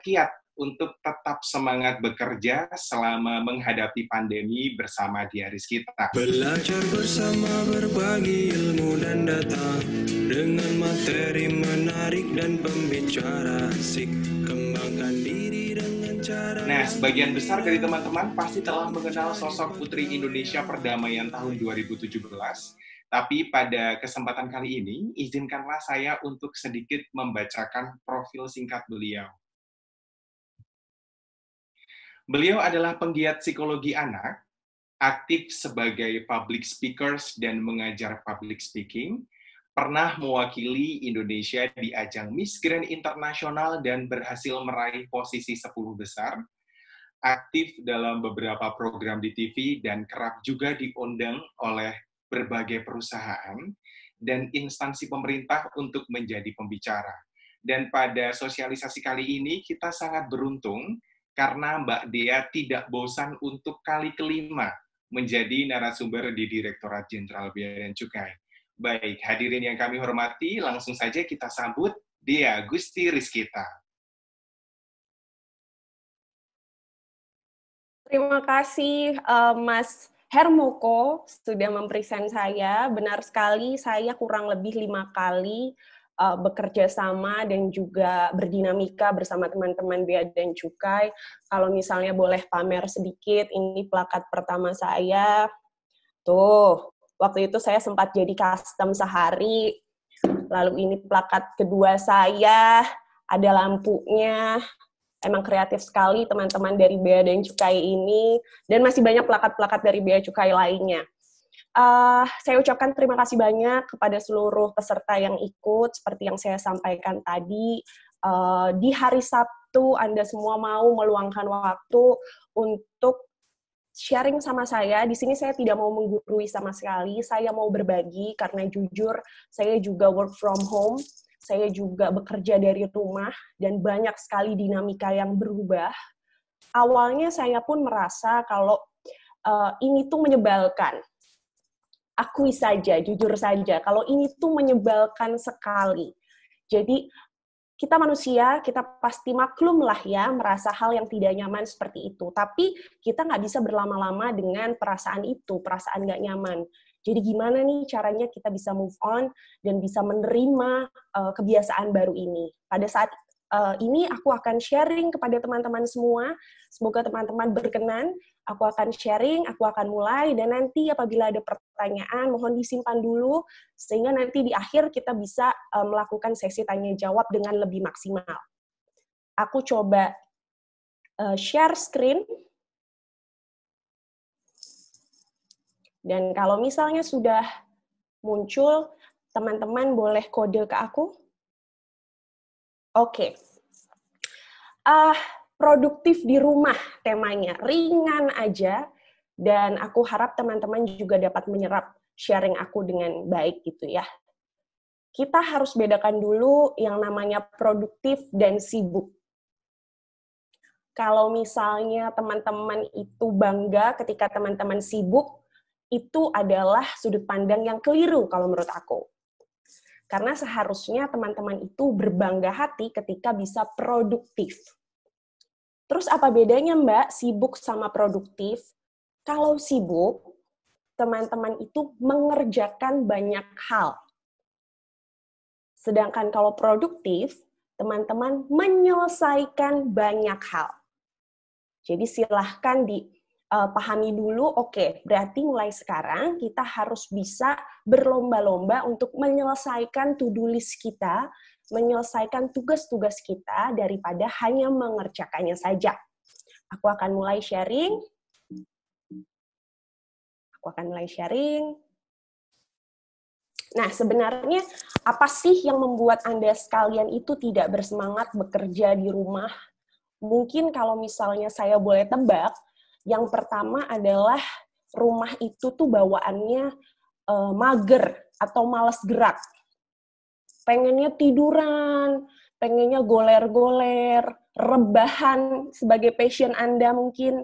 kiat untuk tetap semangat bekerja selama menghadapi pandemi bersama Dia Rizkita. Belajar bersama, berbagi ilmu dan data dengan materi menarik dan pembicara asik. Kembangkan diri dengan cara. Nah, sebagian besar dari teman-teman pasti telah mengenal sosok Putri Indonesia Perdamaian tahun 2017. Tapi pada kesempatan kali ini, izinkanlah saya untuk sedikit membacakan profil singkat beliau. Beliau adalah penggiat psikologi anak, aktif sebagai public speakers dan mengajar public speaking, pernah mewakili Indonesia di ajang Miss Grand Internasional dan berhasil meraih posisi 10 besar, aktif dalam beberapa program di TV dan kerap juga diundang oleh berbagai perusahaan dan instansi pemerintah untuk menjadi pembicara. Dan pada sosialisasi kali ini kita sangat beruntung karena Mbak Dea tidak bosan untuk kali kelima menjadi narasumber di Direktorat Jenderal Bea dan Cukai. Baik, hadirin yang kami hormati, langsung saja kita sambut Dea Gusti Rizkita. Terima kasih Mas Hermoko sudah mempresent saya. Benar sekali, saya kurang lebih 5 kali bekerja sama dan juga berdinamika bersama teman-teman Bea dan Cukai. Kalau misalnya boleh pamer sedikit, ini plakat pertama saya. Tuh, waktu itu saya sempat jadi custom sehari. Lalu ini plakat kedua saya, ada lampunya. Emang kreatif sekali teman-teman dari Bea dan Cukai ini, dan masih banyak plakat-plakat dari Bea Cukai lainnya. Saya ucapkan terima kasih banyak kepada seluruh peserta yang ikut, seperti yang saya sampaikan tadi. Di hari Sabtu, Anda semua mau meluangkan waktu untuk sharing sama saya. Di sini saya tidak mau menggurui sama sekali, saya mau berbagi, karena jujur, saya juga work from home, saya juga bekerja dari rumah, dan banyak sekali dinamika yang berubah. Awalnya saya pun merasa kalau ini tuh menyebalkan. Akui saja, jujur saja, kalau ini tuh menyebalkan sekali. Jadi, kita manusia, kita pasti maklum lah ya, merasa hal yang tidak nyaman seperti itu. Tapi, kita nggak bisa berlama-lama dengan perasaan itu, perasaan nggak nyaman. Jadi, gimana nih caranya kita bisa move on dan bisa menerima kebiasaan baru ini. Pada saat ini, aku akan sharing kepada teman-teman semua. Semoga teman-teman berkenan. Aku akan sharing, aku akan mulai, dan nanti apabila ada pertanyaan, mohon disimpan dulu, sehingga nanti di akhir kita bisa melakukan sesi tanya-jawab dengan lebih maksimal. Aku coba share screen. Dan kalau misalnya sudah muncul, teman-teman boleh kode ke aku. Oke. Produktif di rumah temanya, ringan aja, dan aku harap teman-teman juga dapat menyerap sharing aku dengan baik gitu ya. Kita harus bedakan dulu yang namanya produktif dan sibuk. Kalau misalnya teman-teman itu bangga ketika teman-teman sibuk, itu adalah sudut pandang yang keliru kalau menurut aku. Karena seharusnya teman-teman itu berbangga hati ketika bisa produktif. Terus apa bedanya Mbak, sibuk sama produktif? Kalau sibuk, teman-teman itu mengerjakan banyak hal. Sedangkan kalau produktif, teman-teman menyelesaikan banyak hal. Jadi silahkan dipahami dulu, oke, berarti mulai sekarang kita harus bisa berlomba-lomba untuk menyelesaikan to-do list kita, menyelesaikan tugas-tugas kita daripada hanya mengerjakannya saja. Aku akan mulai sharing. Nah, sebenarnya apa sih yang membuat Anda sekalian itu tidak bersemangat bekerja di rumah? Mungkin kalau misalnya saya boleh tebak, yang pertama adalah rumah itu tuh bawaannya mager atau malas gerak. Pengennya tiduran, pengennya goler-goler, rebahan sebagai passion Anda mungkin.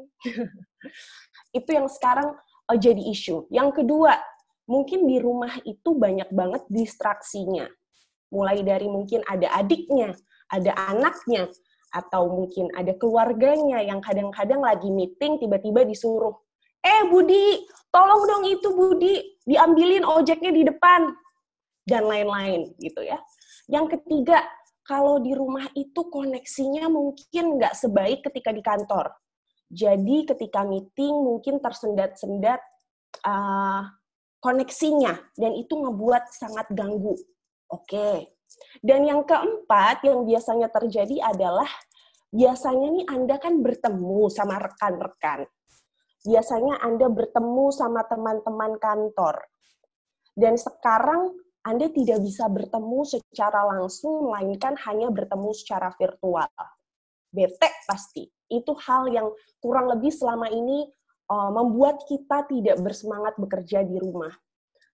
Itu yang sekarang jadi isu. Yang kedua, mungkin di rumah itu banyak banget distraksinya. Mulai dari mungkin ada adiknya, ada anaknya, Atau mungkin ada keluarganya yang kadang-kadang lagi meeting, tiba-tiba disuruh, Budi, tolong dong itu Budi, diambilin ojeknya di depan, dan lain-lain gitu ya. Yang ketiga, kalau di rumah itu koneksinya mungkin nggak sebaik ketika di kantor. Jadi ketika meeting mungkin tersendat-sendat koneksinya, dan itu ngebuat sangat ganggu. Oke. Dan yang keempat yang biasanya terjadi adalah, biasanya nih Anda kan bertemu sama rekan-rekan. Biasanya Anda bertemu sama teman-teman kantor. Dan sekarang Anda tidak bisa bertemu secara langsung, melainkan hanya bertemu secara virtual. Bete pasti. Itu hal yang kurang lebih selama ini membuat kita tidak bersemangat bekerja di rumah.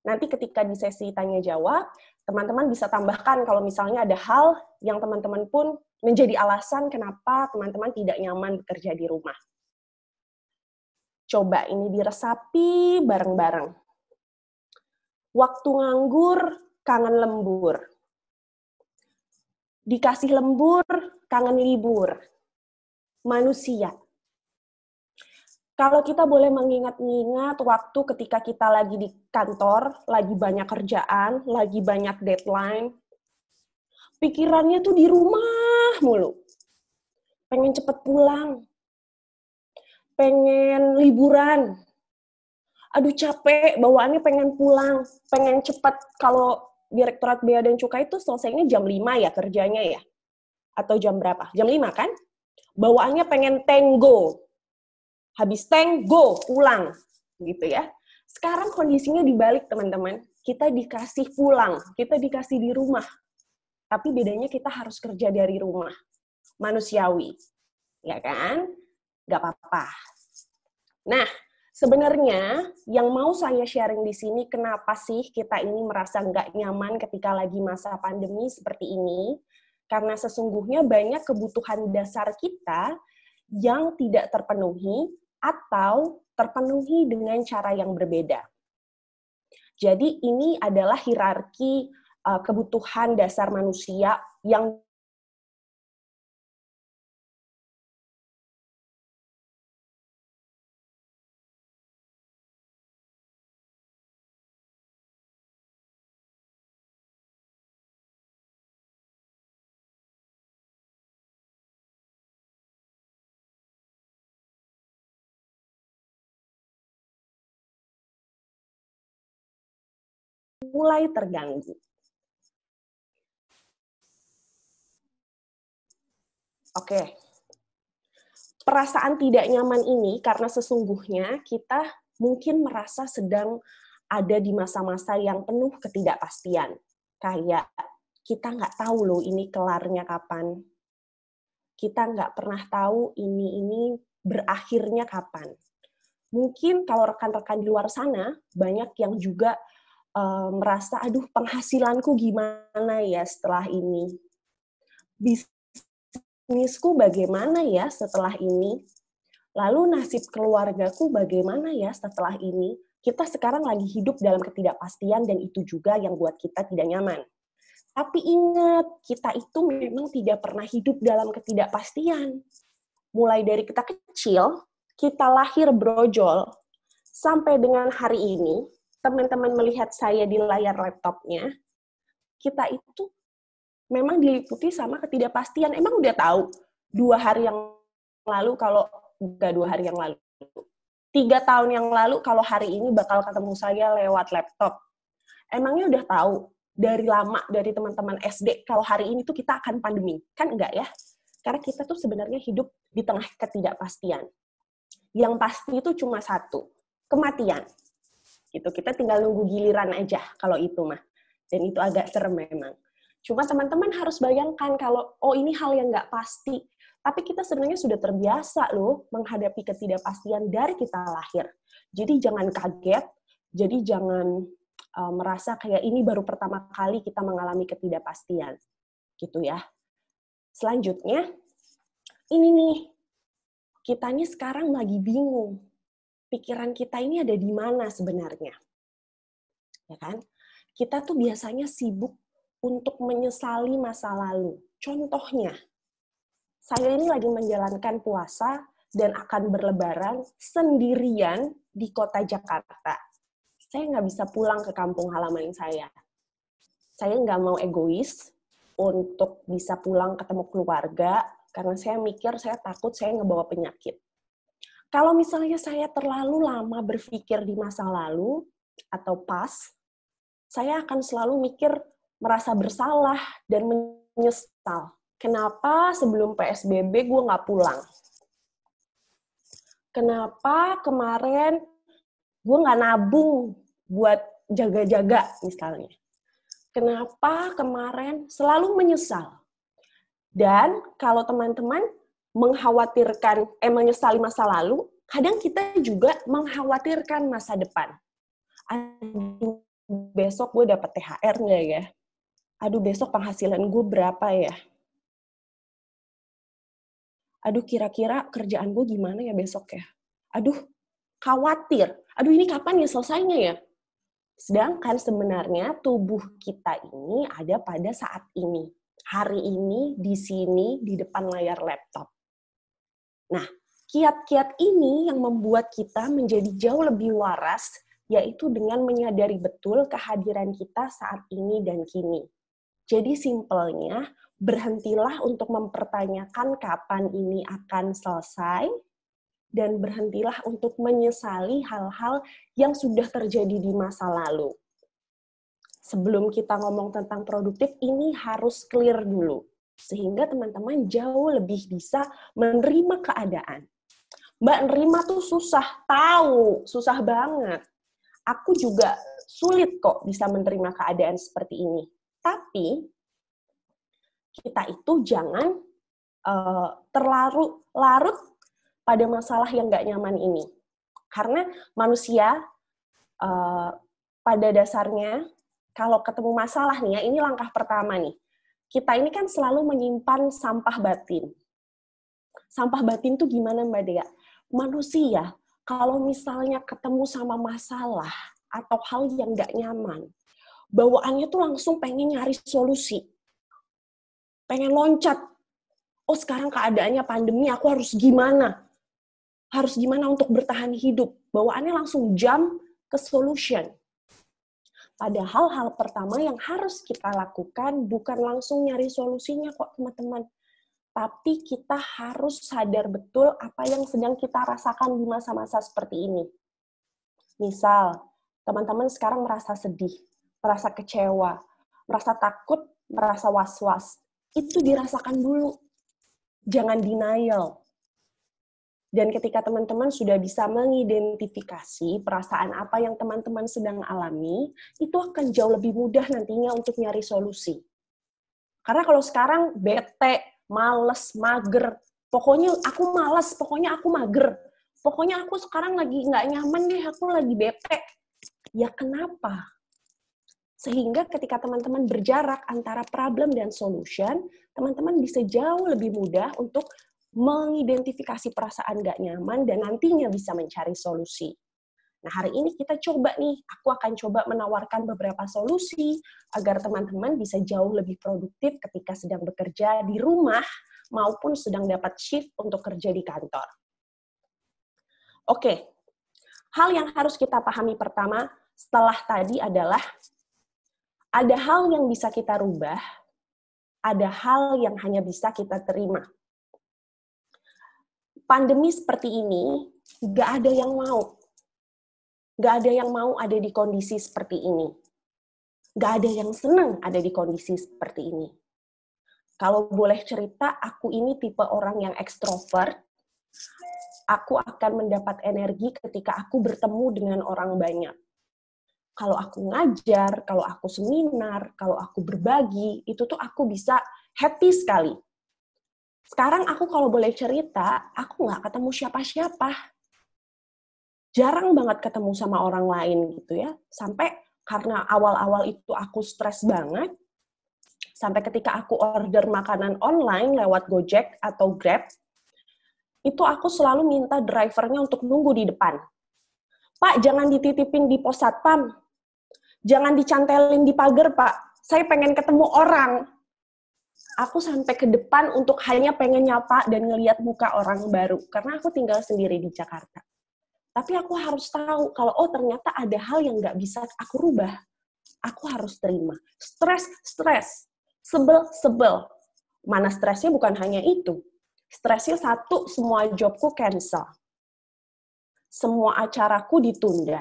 Nanti ketika di sesi tanya-jawab, teman-teman bisa tambahkan kalau misalnya ada hal yang teman-teman pun menjadi alasan kenapa teman-teman tidak nyaman bekerja di rumah. Coba ini diresapi bareng-bareng. Waktu nganggur, kangen lembur. Dikasih lembur, kangen libur. Manusia. Kalau kita boleh mengingat-ingat waktu ketika kita lagi di kantor, lagi banyak kerjaan, lagi banyak deadline, pikirannya tuh di rumah mulu. Pengen cepet pulang. Pengen liburan. Aduh capek, bawaannya pengen pulang. Pengen cepet, kalau Direktorat Bea dan Cukai itu selesainya jam 5 ya kerjanya ya? Atau jam berapa? Jam 5 kan? Bawaannya pengen tenggo. Habis go, pulang, gitu ya. Sekarang kondisinya dibalik, teman-teman. Kita dikasih pulang, kita dikasih di rumah. Tapi bedanya kita harus kerja dari rumah. Manusiawi. Ya kan? Gak apa-apa. Nah, sebenarnya yang mau saya sharing di sini, kenapa sih kita ini merasa nggak nyaman ketika lagi masa pandemi seperti ini? Karena sesungguhnya banyak kebutuhan dasar kita yang tidak terpenuhi, atau terpenuhi dengan cara yang berbeda. Jadi ini adalah hierarki kebutuhan dasar manusia yang mulai terganggu. Oke. Perasaan tidak nyaman ini karena sesungguhnya kita mungkin merasa sedang ada di masa-masa yang penuh ketidakpastian. Kayak kita nggak tahu loh ini kelarnya kapan. Kita nggak pernah tahu ini berakhirnya kapan. Mungkin kalau rekan-rekan di luar sana, banyak yang juga merasa, aduh penghasilanku gimana ya setelah ini? Bisnisku bagaimana ya setelah ini? Lalu nasib keluargaku bagaimana ya setelah ini? Kita sekarang lagi hidup dalam ketidakpastian dan itu juga yang buat kita tidak nyaman. Tapi ingat, kita itu memang tidak pernah hidup dalam ketidakpastian. Mulai dari kita kecil, kita lahir brojol, sampai dengan hari ini, teman-teman melihat saya di layar laptopnya, kita itu memang diliputi sama ketidakpastian. Emang udah tahu 2 hari yang lalu, kalau enggak 2 hari yang lalu, 3 tahun yang lalu kalau hari ini bakal ketemu saya lewat laptop. Emangnya udah tahu dari lama, dari teman-teman SD, kalau hari ini tuh kita akan pandemi? Kan enggak ya? Karena kita tuh sebenarnya hidup di tengah ketidakpastian. Yang pasti itu cuma satu, kematian. Gitu, kita tinggal nunggu giliran aja kalau itu mah. Dan itu agak serem memang. Cuma teman-teman harus bayangkan kalau, oh ini hal yang nggak pasti. Tapi kita sebenarnya sudah terbiasa loh menghadapi ketidakpastian dari kita lahir. Jadi jangan kaget, jadi jangan merasa kayak ini baru pertama kali kita mengalami ketidakpastian. Gitu ya. Selanjutnya, ini nih, kitanya sekarang lagi bingung. Pikiran kita ini ada di mana sebenarnya? Ya kan? Kita tuh biasanya sibuk untuk menyesali masa lalu. Contohnya, saya ini lagi menjalankan puasa dan akan berlebaran sendirian di kota Jakarta. Saya nggak bisa pulang ke kampung halaman saya. Saya nggak mau egois untuk bisa pulang ketemu keluarga, karena saya mikir, saya takut saya ngebawa penyakit. Kalau misalnya saya terlalu lama berpikir di masa lalu, atau past, saya akan selalu mikir, merasa bersalah, dan menyesal. Kenapa sebelum PSBB gue nggak pulang? Kenapa kemarin gue nggak nabung buat jaga-jaga misalnya? Kenapa kemarin selalu menyesal? Dan kalau teman-teman menyesali masa lalu, kadang kita juga mengkhawatirkan masa depan. Aduh, besok gue dapat THR nggak ya? Aduh, besok penghasilan gue berapa ya? Aduh, kira-kira kerjaan gue gimana ya besok ya? Aduh, khawatir. Aduh, ini kapan ya selesainya ya? Sedangkan sebenarnya tubuh kita ini ada pada saat ini. Hari ini, di sini, di depan layar laptop. Nah, kiat-kiat ini yang membuat kita menjadi jauh lebih waras, yaitu dengan menyadari betul kehadiran kita saat ini dan kini. Jadi simpelnya, berhentilah untuk mempertanyakan kapan ini akan selesai, dan berhentilah untuk menyesali hal-hal yang sudah terjadi di masa lalu. Sebelum kita ngomong tentang produktif, ini harus clear dulu. Sehingga teman-teman jauh lebih bisa menerima keadaan. Mbak, nerima tuh susah, tahu, susah banget. Aku juga sulit kok bisa menerima keadaan seperti ini. Tapi, kita itu jangan terlarut pada masalah yang nggak nyaman ini. Karena manusia, pada dasarnya, kalau ketemu masalah nih ya, ini langkah pertama nih. Kita ini kan selalu menyimpan sampah batin. Sampah batin tuh gimana Mbak Dea? Manusia, kalau misalnya ketemu sama masalah atau hal yang nggak nyaman, bawaannya tuh langsung pengen nyari solusi. Pengen loncat. Oh, sekarang keadaannya pandemi, aku harus gimana? Harus gimana untuk bertahan hidup? Bawaannya langsung jump ke solution. Padahal hal pertama yang harus kita lakukan bukan langsung nyari solusinya kok teman-teman. Tapi kita harus sadar betul apa yang sedang kita rasakan di masa-masa seperti ini. Misal, teman-teman sekarang merasa sedih, merasa kecewa, merasa takut, merasa was-was. Itu dirasakan dulu. Jangan denial. Dan ketika teman-teman sudah bisa mengidentifikasi perasaan apa yang teman-teman sedang alami, itu akan jauh lebih mudah nantinya untuk nyari solusi. Karena kalau sekarang bete, males, mager, pokoknya aku males, pokoknya aku mager, pokoknya aku sekarang lagi nggak nyaman deh, aku lagi bete. Ya kenapa? Sehingga ketika teman-teman berjarak antara problem dan solution, teman-teman bisa jauh lebih mudah untuk mengidentifikasi perasaan gak nyaman dan nantinya bisa mencari solusi. Nah, hari ini kita coba nih, aku akan coba menawarkan beberapa solusi agar teman-teman bisa jauh lebih produktif ketika sedang bekerja di rumah maupun sedang dapat shift untuk kerja di kantor. Oke, hal yang harus kita pahami pertama setelah tadi adalah ada hal yang bisa kita rubah, ada hal yang hanya bisa kita terima. Pandemi seperti ini, nggak ada yang mau. Nggak ada yang mau ada di kondisi seperti ini. Nggak ada yang senang ada di kondisi seperti ini. Kalau boleh cerita, aku ini tipe orang yang ekstrovert. Aku akan mendapat energi ketika aku bertemu dengan orang banyak. Kalau aku ngajar, kalau aku seminar, kalau aku berbagi, itu tuh aku bisa happy sekali. Sekarang aku kalau boleh cerita, aku nggak ketemu siapa-siapa. Jarang banget ketemu sama orang lain gitu ya. Sampai karena awal-awal itu aku stres banget, sampai ketika aku order makanan online lewat Gojek atau Grab, itu aku selalu minta drivernya untuk nunggu di depan. Pak, jangan dititipin di pos satpam. Jangan dicantelin di pagar, Pak. Saya pengen ketemu orang. aku sampai ke depan untuk hanya pengen nyapa dan ngelihat muka orang baru. Karena aku tinggal sendiri di Jakarta. Tapi aku harus tahu kalau, oh ternyata ada hal yang nggak bisa aku rubah. Aku harus terima. Stres. Sebel. Mana stresnya bukan hanya itu. Stresnya satu, semua jobku cancel. Semua acaraku ditunda.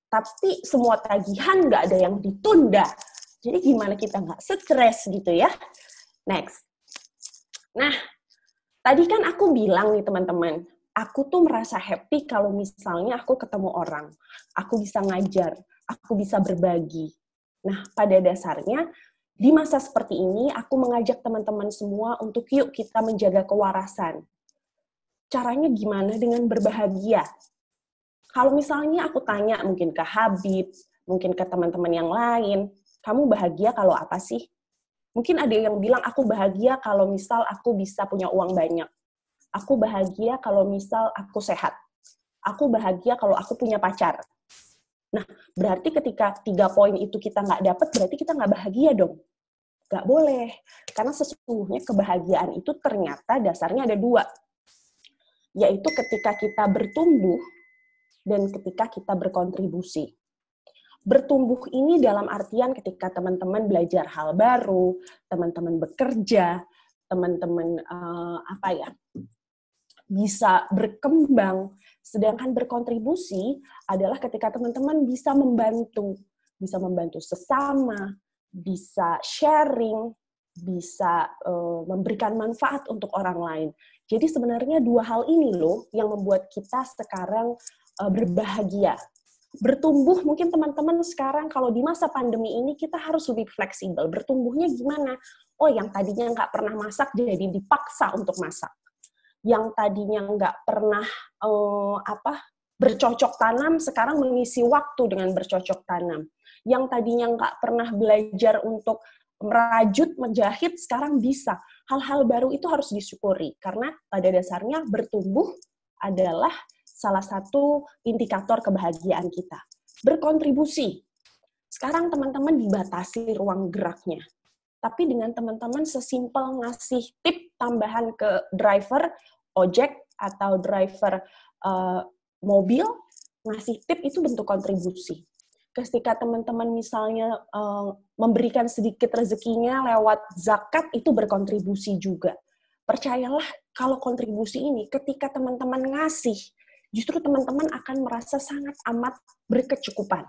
Tapi semua tagihan nggak ada yang ditunda. Jadi gimana kita nggak stres gitu ya? Next. Nah, tadi kan aku bilang nih teman-teman, aku tuh merasa happy kalau misalnya aku ketemu orang, aku bisa ngajar, aku bisa berbagi. Nah, pada dasarnya, di masa seperti ini, aku mengajak teman-teman semua untuk yuk kita menjaga kewarasan. Caranya gimana dengan berbahagia? Kalau misalnya aku tanya mungkin ke Habib, mungkin ke teman-teman yang lain, kamu bahagia kalau apa sih? Mungkin ada yang bilang, aku bahagia kalau misal aku bisa punya uang banyak. Aku bahagia kalau misal aku sehat. Aku bahagia kalau aku punya pacar. Nah, berarti ketika 3 poin itu kita nggak dapat, berarti kita nggak bahagia dong. Nggak boleh. Karena sesungguhnya kebahagiaan itu ternyata dasarnya ada 2. Yaitu ketika kita bertumbuh dan ketika kita berkontribusi. Bertumbuh ini dalam artian ketika teman-teman belajar hal baru, teman-teman bekerja, teman-teman bisa berkembang. Sedangkan berkontribusi adalah ketika teman-teman bisa membantu sesama, bisa sharing, bisa memberikan manfaat untuk orang lain. Jadi sebenarnya 2 hal ini loh yang membuat kita sekarang berbahagia. Bertumbuh mungkin teman-teman sekarang kalau di masa pandemi ini kita harus lebih fleksibel. Bertumbuhnya gimana? Oh, yang tadinya nggak pernah masak jadi dipaksa untuk masak. Yang tadinya nggak pernah bercocok tanam sekarang mengisi waktu dengan bercocok tanam. Yang tadinya nggak pernah belajar untuk merajut, menjahit, sekarang bisa. Hal-hal baru itu harus disyukuri karena pada dasarnya bertumbuh adalah salah satu indikator kebahagiaan kita. Berkontribusi. Sekarang teman-teman dibatasi ruang geraknya. Tapi dengan teman-teman sesimpel ngasih tip tambahan ke driver ojek atau driver mobil, ngasih tip itu bentuk kontribusi. Ketika teman-teman misalnya memberikan sedikit rezekinya lewat zakat, itu berkontribusi juga. Percayalah kalau kontribusi ini, ketika teman-teman ngasih, justru teman-teman akan merasa sangat amat berkecukupan.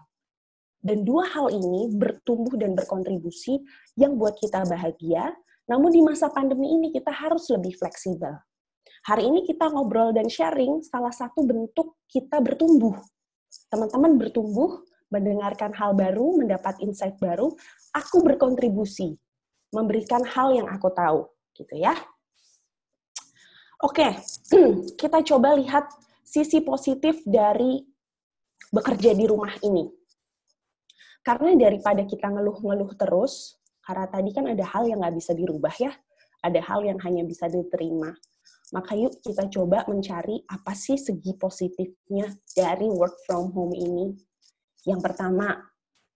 Dan 2 hal ini, bertumbuh dan berkontribusi, yang buat kita bahagia, namun di masa pandemi ini kita harus lebih fleksibel. Hari ini kita ngobrol dan sharing, salah satu bentuk kita bertumbuh. Teman-teman bertumbuh, mendengarkan hal baru, mendapat insight baru, aku berkontribusi, memberikan hal yang aku tahu, gitu ya. Oke, kita coba lihat sisi positif dari bekerja di rumah ini. Karena daripada kita ngeluh-ngeluh terus, karena tadi kan ada hal yang nggak bisa dirubah ya, ada hal yang hanya bisa diterima. Maka yuk kita coba mencari apa sih segi positifnya dari work from home ini. Yang pertama,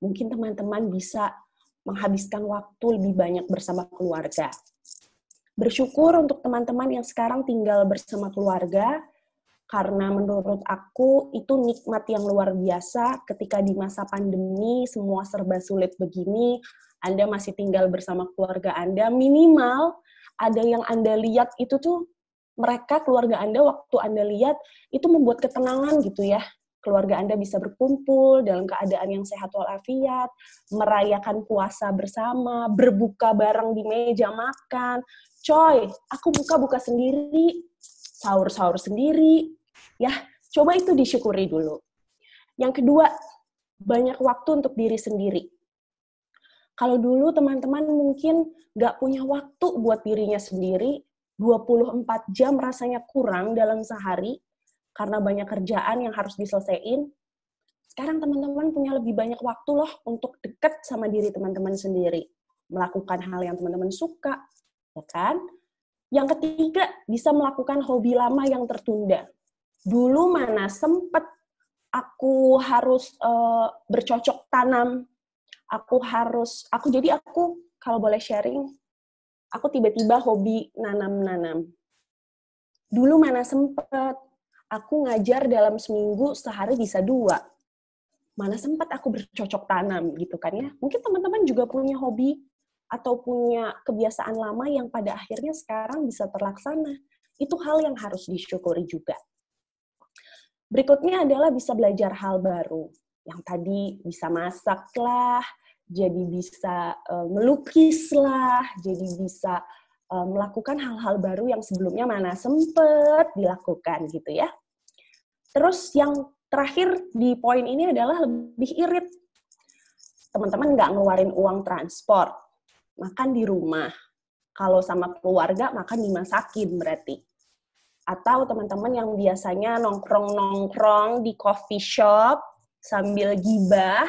mungkin teman-teman bisa menghabiskan waktu lebih banyak bersama keluarga. Bersyukur untuk teman-teman yang sekarang tinggal bersama keluarga, karena menurut aku itu nikmat yang luar biasa ketika di masa pandemi semua serba sulit begini, Anda masih tinggal bersama keluarga Anda, minimal ada yang Anda lihat itu tuh mereka, keluarga Anda, waktu Anda lihat itu membuat ketenangan gitu ya. Keluarga Anda bisa berkumpul dalam keadaan yang sehat walafiat, merayakan puasa bersama, berbuka bareng di meja makan. Coy, aku buka-buka sendiri, sahur-sahur sendiri. Ya, coba itu disyukuri dulu. Yang kedua, banyak waktu untuk diri sendiri. Kalau dulu teman-teman mungkin nggak punya waktu buat dirinya sendiri, 24 jam rasanya kurang dalam sehari, karena banyak kerjaan yang harus diselesaikan. Sekarang teman-teman punya lebih banyak waktu loh untuk dekat sama diri teman-teman sendiri. Melakukan hal yang teman-teman suka, ya kan? Yang ketiga, bisa melakukan hobi lama yang tertunda. Dulu mana sempet aku harus bercocok tanam, aku kalau boleh sharing, aku tiba-tiba hobi nanam-nanam. Dulu mana sempet, aku ngajar dalam seminggu sehari bisa 2. Mana sempat aku bercocok tanam gitu kan ya. Mungkin teman-teman juga punya hobi atau punya kebiasaan lama yang pada akhirnya sekarang bisa terlaksana. Itu hal yang harus disyukuri juga. Berikutnya adalah bisa belajar hal baru. Yang tadi bisa masak lah, jadi bisa melukis lah, jadi bisa melakukan hal-hal baru yang sebelumnya mana sempat dilakukan gitu ya. Terus yang terakhir di poin ini adalah lebih irit. Teman-teman nggak ngeluarin uang transport, makan di rumah. Kalau sama keluarga, makan dimasakin berarti. Atau teman-teman yang biasanya nongkrong-nongkrong di coffee shop sambil gibah,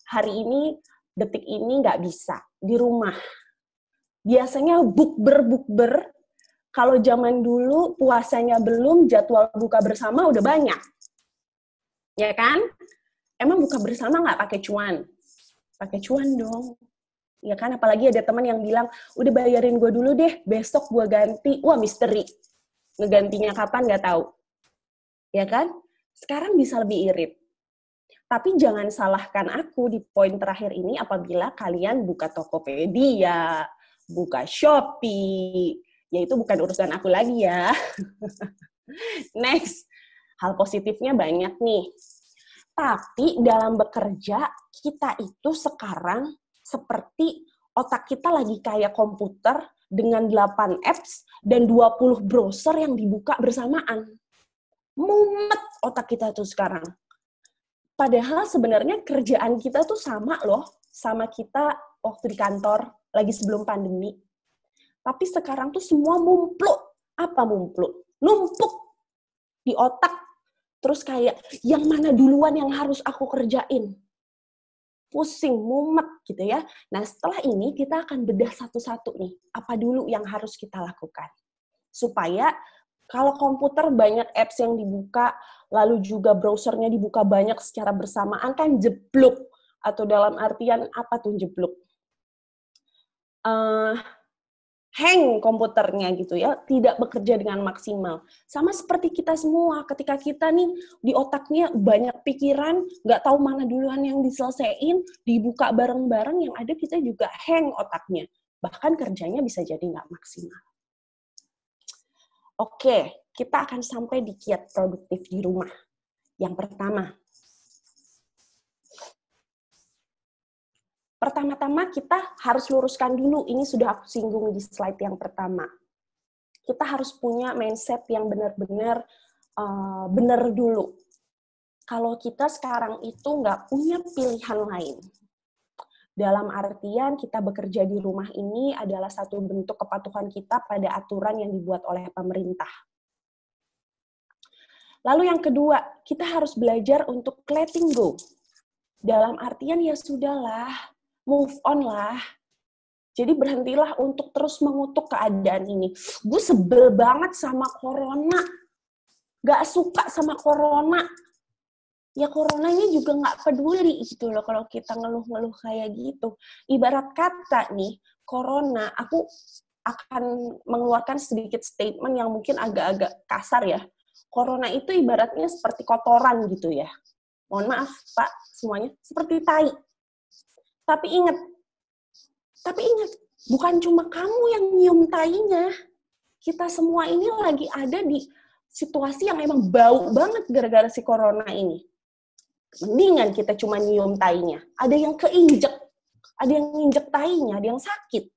hari ini, detik ini nggak bisa, di rumah. Biasanya bukber, kalau zaman dulu puasanya belum, jadwal buka bersama udah banyak. Ya kan? Emang buka bersama nggak pakai cuan? Pakai cuan dong. Ya kan? Apalagi ada teman yang bilang, udah bayarin gue dulu deh, besok gue ganti. Wah, misteri. Ngegantinya kapan nggak tahu. Ya kan? Sekarang bisa lebih irit. Tapi jangan salahkan aku di poin terakhir ini apabila kalian buka Tokopedia, buka Shopee, ya itu bukan urusan aku lagi ya. Next, hal positifnya banyak nih. Tapi dalam bekerja, kita itu sekarang seperti otak kita lagi kayak komputer dengan 8 apps dan 20 browser yang dibuka bersamaan. Mumet otak kita tuh sekarang. Padahal sebenarnya kerjaan kita tuh sama loh, sama kita waktu di kantor, lagi sebelum pandemi. Tapi sekarang tuh semua mumpluk. Apa mumpluk? Numpuk di otak. Terus kayak, yang mana duluan yang harus aku kerjain? Pusing, mumet gitu ya. Nah setelah ini kita akan bedah satu-satu nih, apa dulu yang harus kita lakukan. Supaya kalau komputer banyak apps yang dibuka, lalu juga browsernya dibuka banyak secara bersamaan, kan jeblok. Atau dalam artian apa tuh jeblok? Hang komputernya gitu ya, tidak bekerja dengan maksimal. Sama seperti kita semua, ketika kita nih di otaknya banyak pikiran, nggak tahu mana duluan yang diselesaiin, dibuka bareng-bareng, yang ada kita juga hang otaknya. Bahkan kerjanya bisa jadi nggak maksimal. Oke, kita akan sampai di kiat produktif di rumah. Yang pertama-tama kita harus luruskan dulu, ini sudah aku singgung di slide yang pertama. Kita harus punya mindset yang benar-benar benar dulu. Kalau kita sekarang itu nggak punya pilihan lain. Dalam artian kita bekerja di rumah ini adalah satu bentuk kepatuhan kita pada aturan yang dibuat oleh pemerintah. Lalu yang kedua, kita harus belajar untuk letting go. Dalam artian ya sudahlah, move on lah. Jadi berhentilah untuk terus mengutuk keadaan ini. Gue sebel banget sama corona. Gak suka sama corona. Ya coronanya juga gak peduli gitu loh kalau kita ngeluh-ngeluh kayak gitu. Ibarat kata nih, corona, aku akan mengeluarkan sedikit statement yang mungkin agak-agak kasar ya. Corona itu ibaratnya seperti kotoran gitu ya. Mohon maaf Pak semuanya, seperti tai. Tapi ingat, bukan cuma kamu yang nyium tainya. Kita semua ini lagi ada di situasi yang emang bau banget gara-gara si corona ini. Mendingan kita cuma nyium tainya. Ada yang keinjek, ada yang nginjek tainya, ada yang sakit.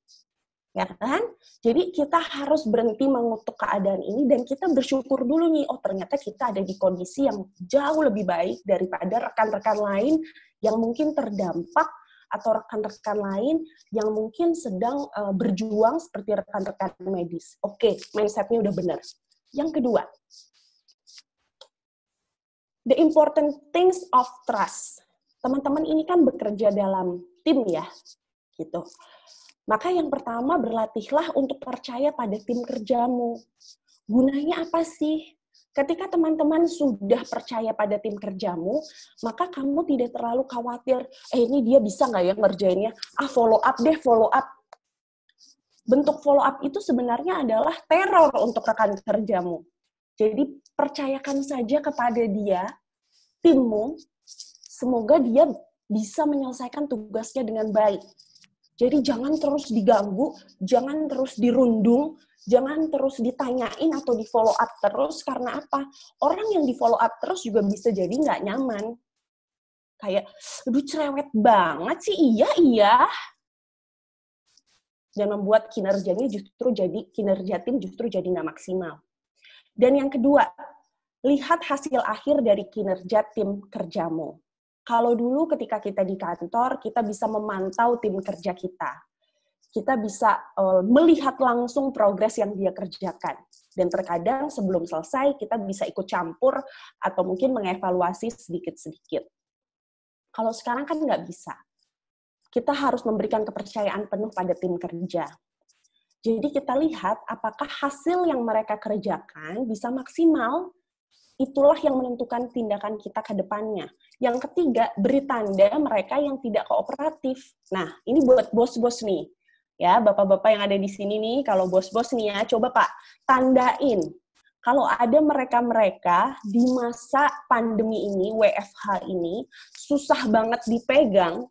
Ya kan? Jadi kita harus berhenti mengutuk keadaan ini dan kita bersyukur dulu nih, oh ternyata kita ada di kondisi yang jauh lebih baik daripada rekan-rekan lain yang mungkin terdampak atau rekan-rekan lain yang mungkin sedang berjuang seperti rekan-rekan medis. Oke, mindset-nya udah benar. Yang kedua, the important things of trust. Teman-teman ini kan bekerja dalam tim ya, gitu. Maka yang pertama berlatihlah untuk percaya pada tim kerjamu. Gunanya apa sih? Ketika teman-teman sudah percaya pada tim kerjamu, maka kamu tidak terlalu khawatir, ini dia bisa nggak ya ngerjainnya? Follow up deh, follow up. bentuk follow up itu sebenarnya adalah teror untuk rekan kerjamu. Jadi percayakan saja kepada dia, timmu, semoga dia bisa menyelesaikan tugasnya dengan baik. Jadi jangan terus diganggu, jangan terus dirundung, jangan terus ditanyain atau di follow up terus, karena apa? Orang yang di follow up terus juga bisa jadi nggak nyaman. Kayak, aduh cerewet banget sih, iya. Dan membuat kinerja tim justru jadi nggak maksimal. Dan yang kedua, lihat hasil akhir dari kinerja tim kerjamu. Kalau dulu ketika kita di kantor, kita bisa memantau tim kerja kita. Kita bisa melihat langsung progres yang dia kerjakan. Dan terkadang sebelum selesai, kita bisa ikut campur atau mungkin mengevaluasi sedikit-sedikit. Kalau sekarang kan nggak bisa. Kita harus memberikan kepercayaan penuh pada tim kerja. Jadi kita lihat apakah hasil yang mereka kerjakan bisa maksimal. Itulah yang menentukan tindakan kita ke depannya. Yang ketiga, beri tanda mereka yang tidak kooperatif. Nah, ini buat bos-bos nih. Ya, bapak-bapak yang ada di sini nih, kalau bos-bos nih ya, coba Pak, tandain. Kalau ada mereka-mereka di masa pandemi ini, WFH ini, susah banget dipegang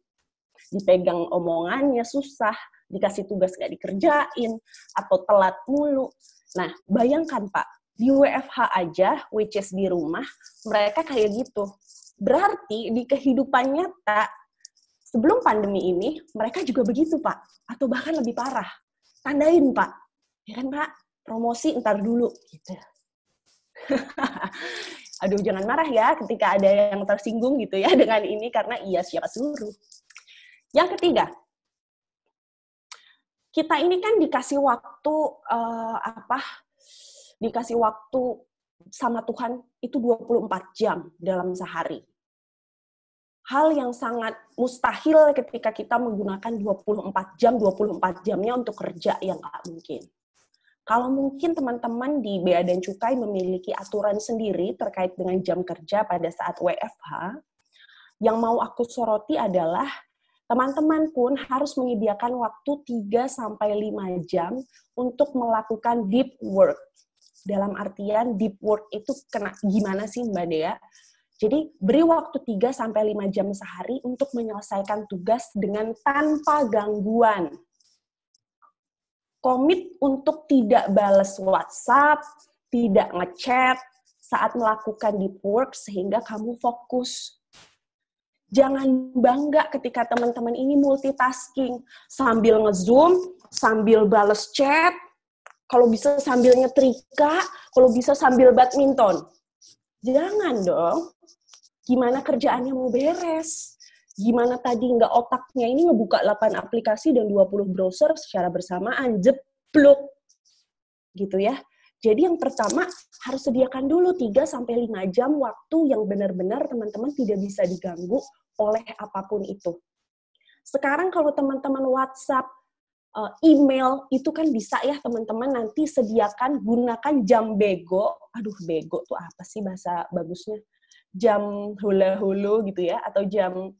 omongannya susah, dikasih tugas nggak dikerjain, atau telat mulu. Nah, bayangkan Pak, di WFH aja, which is di rumah, mereka kayak gitu. Berarti di kehidupan nyata, sebelum pandemi ini, mereka juga begitu, Pak. Atau bahkan lebih parah. Tandain, Pak. Ya kan, Pak? Promosi ntar dulu. Gitu. Aduh, jangan marah ya ketika ada yang tersinggung gitu ya dengan ini, karena iya siapa suruh. Yang ketiga, kita ini kan dikasih waktu, dikasih waktu sama Tuhan itu 24 jam dalam sehari. Hal yang sangat mustahil ketika kita menggunakan 24 jamnya untuk kerja yang nggak mungkin. Kalau mungkin teman-teman di Bea dan Cukai memiliki aturan sendiri terkait dengan jam kerja pada saat WFH, yang mau aku soroti adalah teman-teman pun harus menyediakan waktu 3-5 jam untuk melakukan deep work. Dalam artian deep work itu gimana sih Mbak Dea? Jadi beri waktu 3-5 jam sehari untuk menyelesaikan tugas dengan tanpa gangguan. Komit untuk tidak balas WhatsApp, tidak ngechat saat melakukan deep work sehingga kamu fokus. Jangan bangga ketika teman-teman ini multitasking, sambil nge-zoom, sambil balas chat, kalau bisa sambil nyetrika, kalau bisa sambil badminton. Jangan dong. Gimana kerjaannya mau beres? Gimana tadi nggak otaknya ini ngebuka 8 aplikasi dan 20 browser secara bersamaan, jeblok. Gitu ya. Jadi yang pertama, harus sediakan dulu 3-5 jam waktu yang benar-benar teman-teman tidak bisa diganggu oleh apapun itu. Sekarang kalau teman-teman WhatsApp, email, itu kan bisa ya teman-teman nanti sediakan, gunakan jam bego. Aduh, bego tuh apa sih bahasa bagusnya? Jam hula-hulu gitu ya, atau jam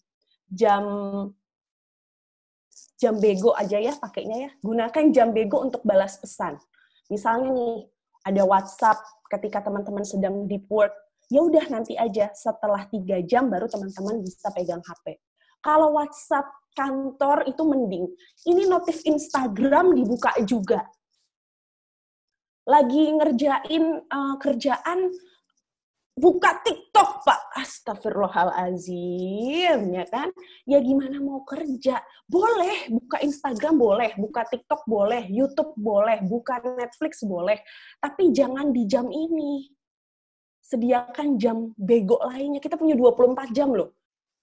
bego aja ya pakainya ya. Gunakan jam bego untuk balas pesan. Misalnya nih, ada WhatsApp ketika teman-teman sedang deep work, ya udah nanti aja setelah 3 jam baru teman-teman bisa pegang HP. Kalau WhatsApp kantor itu mending. Ini notif Instagram dibuka juga. Lagi ngerjain kerjaan, buka TikTok, Pak. Astagfirullahalazim, ya kan? Ya gimana mau kerja? Boleh, buka Instagram boleh, buka TikTok boleh, YouTube boleh, buka Netflix boleh. Tapi jangan di jam ini. Sediakan jam bego lainnya. Kita punya 24 jam loh.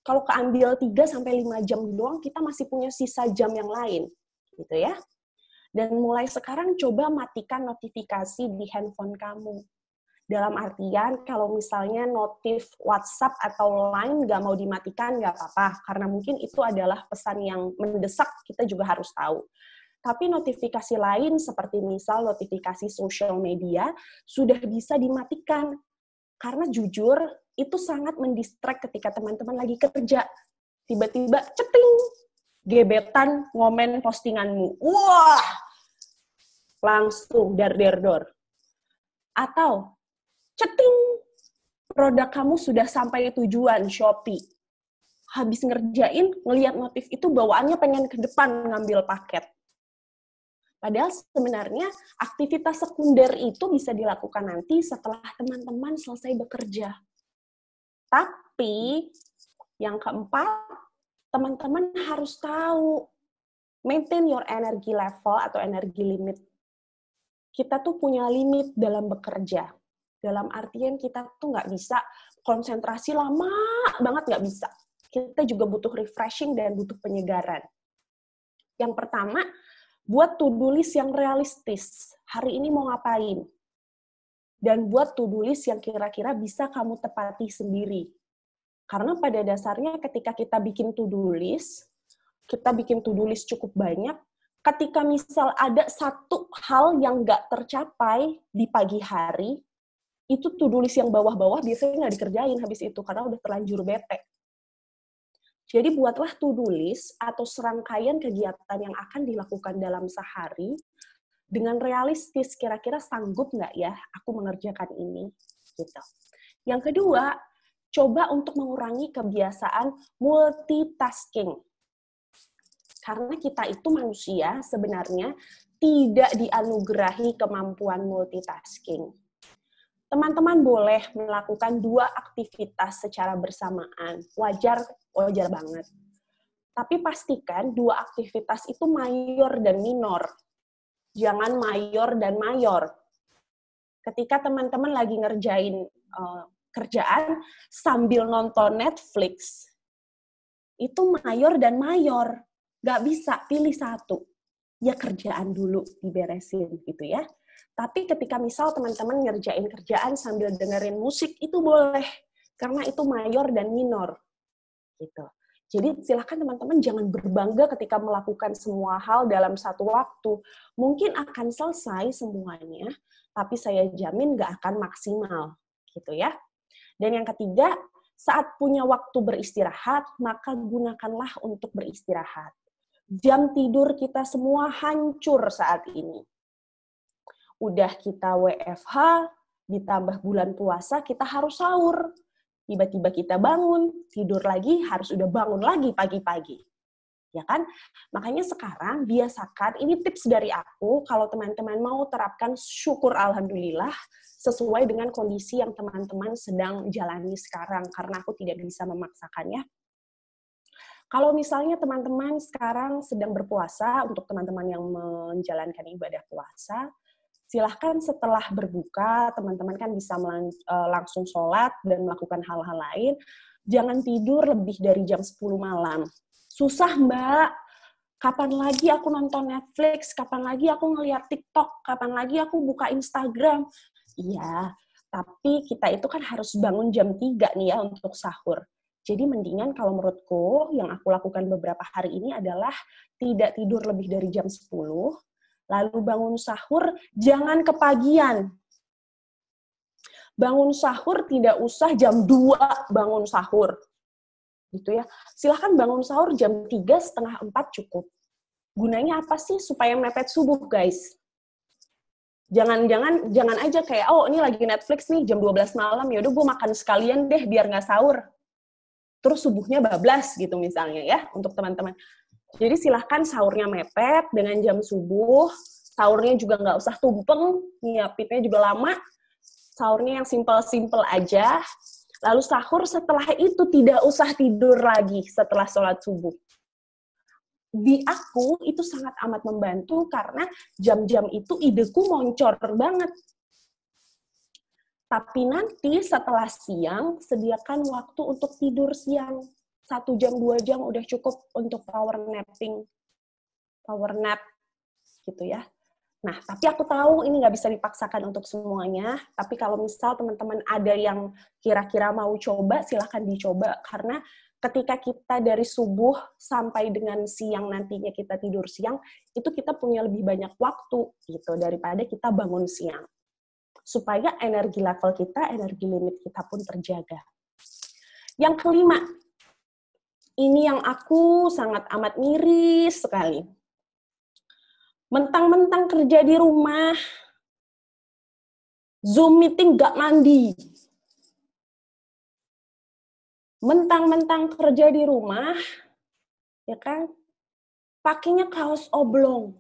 Kalau keambil 3-5 jam doang, kita masih punya sisa jam yang lain. Gitu ya. Dan mulai sekarang coba matikan notifikasi di handphone kamu. Dalam artian, kalau misalnya notif WhatsApp atau Line nggak mau dimatikan, nggak apa-apa. Karena mungkin itu adalah pesan yang mendesak, kita juga harus tahu. Tapi notifikasi lain, seperti misal notifikasi sosial media, sudah bisa dimatikan. Karena jujur, itu sangat mendistract ketika teman-teman lagi kerja. Tiba-tiba, ceting, gebetan ngomen postinganmu. Wah, langsung dar. Atau ceting, produk kamu sudah sampai tujuan Shopee. Habis ngerjain, ngelihat notif itu bawaannya pengen ke depan ngambil paket. Padahal sebenarnya aktivitas sekunder itu bisa dilakukan nanti setelah teman-teman selesai bekerja. Tapi yang keempat, teman-teman harus tahu maintain your energy level atau energi limit. Kita tuh punya limit dalam bekerja. Dalam artian kita tuh nggak bisa konsentrasi lama banget, nggak bisa. Kita juga butuh refreshing dan butuh penyegaran. Yang pertama, buat to-do list yang realistis. Hari ini mau ngapain? Dan buat to-do list yang kira-kira bisa kamu tepati sendiri. Karena pada dasarnya ketika kita bikin to-do list cukup banyak, ketika misal ada satu hal yang nggak tercapai di pagi hari, itu to-do list yang bawah-bawah biasanya nggak dikerjain habis itu, karena udah terlanjur bete. Jadi buatlah to-do list atau serangkaian kegiatan yang akan dilakukan dalam sehari dengan realistis, kira-kira sanggup nggak ya aku mengerjakan ini? Gitu. Yang kedua, coba untuk mengurangi kebiasaan multitasking. Karena kita itu manusia sebenarnya tidak dianugerahi kemampuan multitasking. Teman-teman boleh melakukan 2 aktivitas secara bersamaan. Wajar banget. Tapi pastikan 2 aktivitas itu mayor dan minor. Jangan mayor dan mayor. Ketika teman-teman lagi ngerjain kerjaan sambil nonton Netflix, itu mayor dan mayor. Nggak bisa, pilih satu. Ya kerjaan dulu diberesin gitu ya. Tapi ketika misal teman-teman ngerjain kerjaan sambil dengerin musik, itu boleh. Karena itu mayor dan minor. Gitu. Jadi silakan teman-teman jangan berbangga ketika melakukan semua hal dalam satu waktu. Mungkin akan selesai semuanya, tapi saya jamin nggak akan maksimal. Gitu ya. Dan yang ketiga, saat punya waktu beristirahat, maka gunakanlah untuk beristirahat. Jam tidur kita semua hancur saat ini. Udah kita WFH, ditambah bulan puasa, kita harus sahur. Tiba-tiba kita bangun, tidur lagi, harus udah bangun lagi pagi-pagi. Ya kan? Makanya sekarang biasakan, ini tips dari aku, kalau teman-teman mau terapkan syukur alhamdulillah, sesuai dengan kondisi yang teman-teman sedang jalani sekarang, karena aku tidak bisa memaksakannya. Kalau misalnya teman-teman sekarang sedang berpuasa, untuk teman-teman yang menjalankan ibadah puasa, silahkan setelah berbuka, teman-teman kan bisa langsung sholat dan melakukan hal-hal lain. Jangan tidur lebih dari jam 10 malam. Susah, Mbak. Kapan lagi aku nonton Netflix? Kapan lagi aku ngeliat TikTok? Kapan lagi aku buka Instagram? Iya, tapi kita itu kan harus bangun jam 3 nih ya untuk sahur. Jadi mendingan kalau menurutku, yang aku lakukan beberapa hari ini adalah tidak tidur lebih dari jam 10, lalu bangun sahur, jangan kepagian. Bangun sahur tidak usah jam 2 bangun sahur. Gitu ya. Silahkan bangun sahur jam 3, setengah 4 cukup. Gunanya apa sih? Supaya mepet subuh, guys. Jangan aja kayak, oh ini lagi Netflix nih, jam 12 malam, yaudah gue makan sekalian deh, biar nggak sahur. Terus subuhnya bablas gitu misalnya ya, untuk teman-teman. Jadi silahkan sahurnya mepet dengan jam subuh, sahurnya juga nggak usah tumpeng, nyiapinnya juga lama, sahurnya yang simple-simple aja, lalu sahur setelah itu tidak usah tidur lagi setelah sholat subuh. Di aku itu sangat amat membantu karena jam-jam itu ideku moncor banget. Tapi nanti setelah siang, sediakan waktu untuk tidur siang. 1 jam, 2 jam udah cukup untuk power nap, gitu ya. Nah, tapi aku tahu ini nggak bisa dipaksakan untuk semuanya, tapi kalau misal teman-teman ada yang kira-kira mau coba, silahkan dicoba, karena ketika kita dari subuh sampai dengan siang nantinya kita tidur siang, itu kita punya lebih banyak waktu, gitu, daripada kita bangun siang. Supaya energi level kita, energi limit kita pun terjaga. Yang kelima, ini yang aku sangat amat miris sekali. Mentang-mentang kerja di rumah, Zoom meeting nggak mandi. Mentang-mentang kerja di rumah, ya kan, pakainya kaos oblong.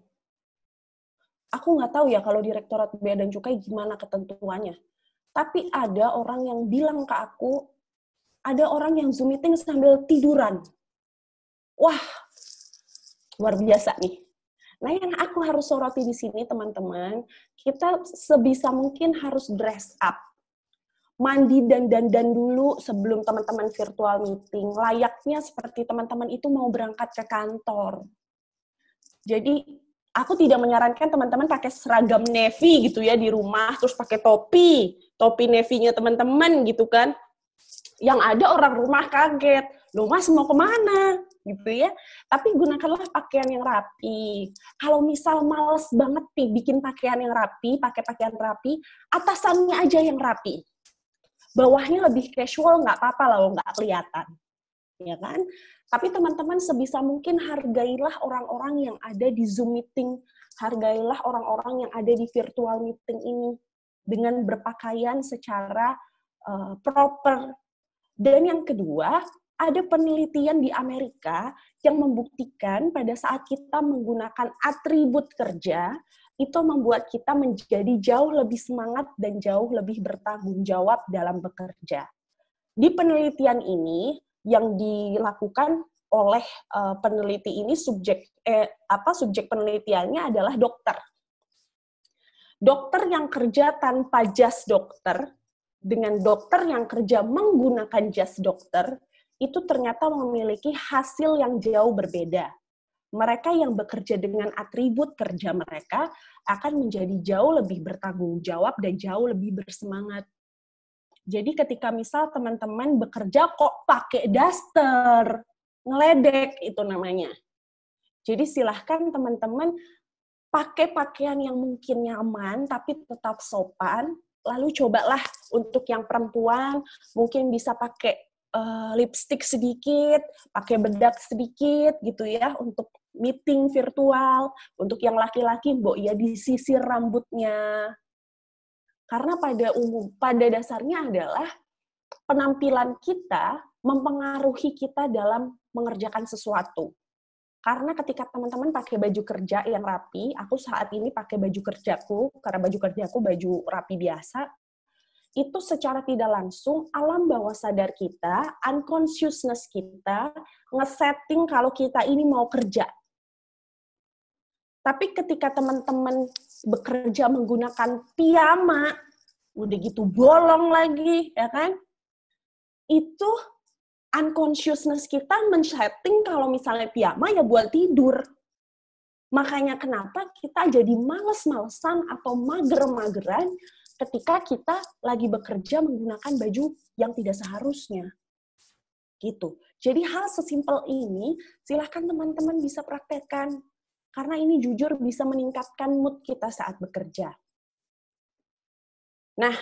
Aku nggak tahu ya kalau Direktorat Bea dan Cukai gimana ketentuannya. Tapi ada orang yang bilang ke aku, ada orang yang Zoom meeting sambil tiduran. Wah, luar biasa nih. Nah, yang aku harus soroti di sini, teman-teman, kita sebisa mungkin harus dress up. Mandi dan dandan dulu sebelum teman-teman virtual meeting. Layaknya seperti teman-teman itu mau berangkat ke kantor. Jadi, aku tidak menyarankan teman-teman pakai seragam navy gitu ya di rumah, terus pakai topi navy-nya teman-teman gitu kan. Yang ada orang rumah kaget, loh Mas mau kemana? Gitu ya. Tapi gunakanlah pakaian yang rapi. Kalau misal males banget nih bikin pakaian yang rapi, pakai pakaian rapi, atasannya aja yang rapi. Bawahnya lebih casual, nggak apa-apa lah, nggak kelihatan. Ya kan? Tapi teman-teman sebisa mungkin hargailah orang-orang yang ada di Zoom meeting, hargailah orang-orang yang ada di virtual meeting ini dengan berpakaian secara proper. Dan yang kedua, ada penelitian di Amerika yang membuktikan pada saat kita menggunakan atribut kerja, itu membuat kita menjadi jauh lebih semangat dan jauh lebih bertanggung jawab dalam bekerja. Di penelitian ini, yang dilakukan oleh peneliti ini, subjek penelitiannya adalah dokter. Dokter yang kerja tanpa jas dokter, dengan dokter yang kerja menggunakan jas dokter, itu ternyata memiliki hasil yang jauh berbeda. Mereka yang bekerja dengan atribut kerja mereka akan menjadi jauh lebih bertanggung jawab dan jauh lebih bersemangat. Jadi ketika misal teman-teman bekerja kok pakai daster, ngeledek itu namanya. Jadi silahkan teman-teman pakai pakaian yang mungkin nyaman tapi tetap sopan. Lalu cobalah untuk yang perempuan mungkin bisa pakai lipstick sedikit, pakai bedak sedikit gitu ya untuk meeting virtual. Untuk yang laki-laki, mbok ya disisir rambutnya. Karena pada dasarnya adalah penampilan kita mempengaruhi kita dalam mengerjakan sesuatu. Karena ketika teman-teman pakai baju kerja yang rapi, aku saat ini pakai baju kerjaku, karena baju kerjaku baju rapi biasa, itu secara tidak langsung alam bawah sadar kita, unconsciousness kita, nge-setting kalau kita ini mau kerja. Tapi ketika teman-teman bekerja menggunakan piyama, udah gitu bolong lagi, ya kan? Itu unconsciousness kita men-setting kalau misalnya piyama ya buat tidur. Makanya kenapa kita jadi males-malesan atau mager-mageran ketika kita lagi bekerja menggunakan baju yang tidak seharusnya. Gitu. Jadi hal sesimpel ini silahkan teman-teman bisa praktekkan. Karena ini jujur bisa meningkatkan mood kita saat bekerja. Nah,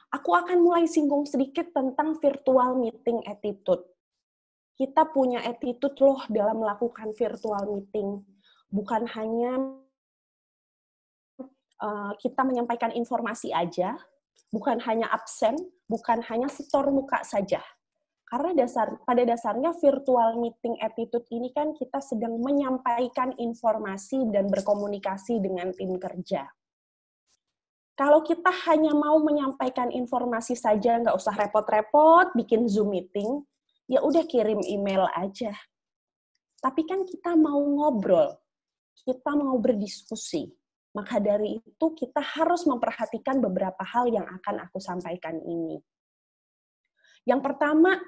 aku akan mulai singgung sedikit tentang virtual meeting attitude. Kita punya attitude loh dalam melakukan virtual meeting. Bukan hanya kita menyampaikan informasi aja, bukan hanya absen, bukan hanya setor muka saja. Karena pada dasarnya virtual meeting attitude ini kan kita sedang menyampaikan informasi dan berkomunikasi dengan tim kerja. Kalau kita hanya mau menyampaikan informasi saja, nggak usah repot-repot bikin Zoom meeting, ya udah kirim email aja. Tapi kan kita mau ngobrol, kita mau berdiskusi. Maka dari itu kita harus memperhatikan beberapa hal yang akan aku sampaikan ini. Yang pertama,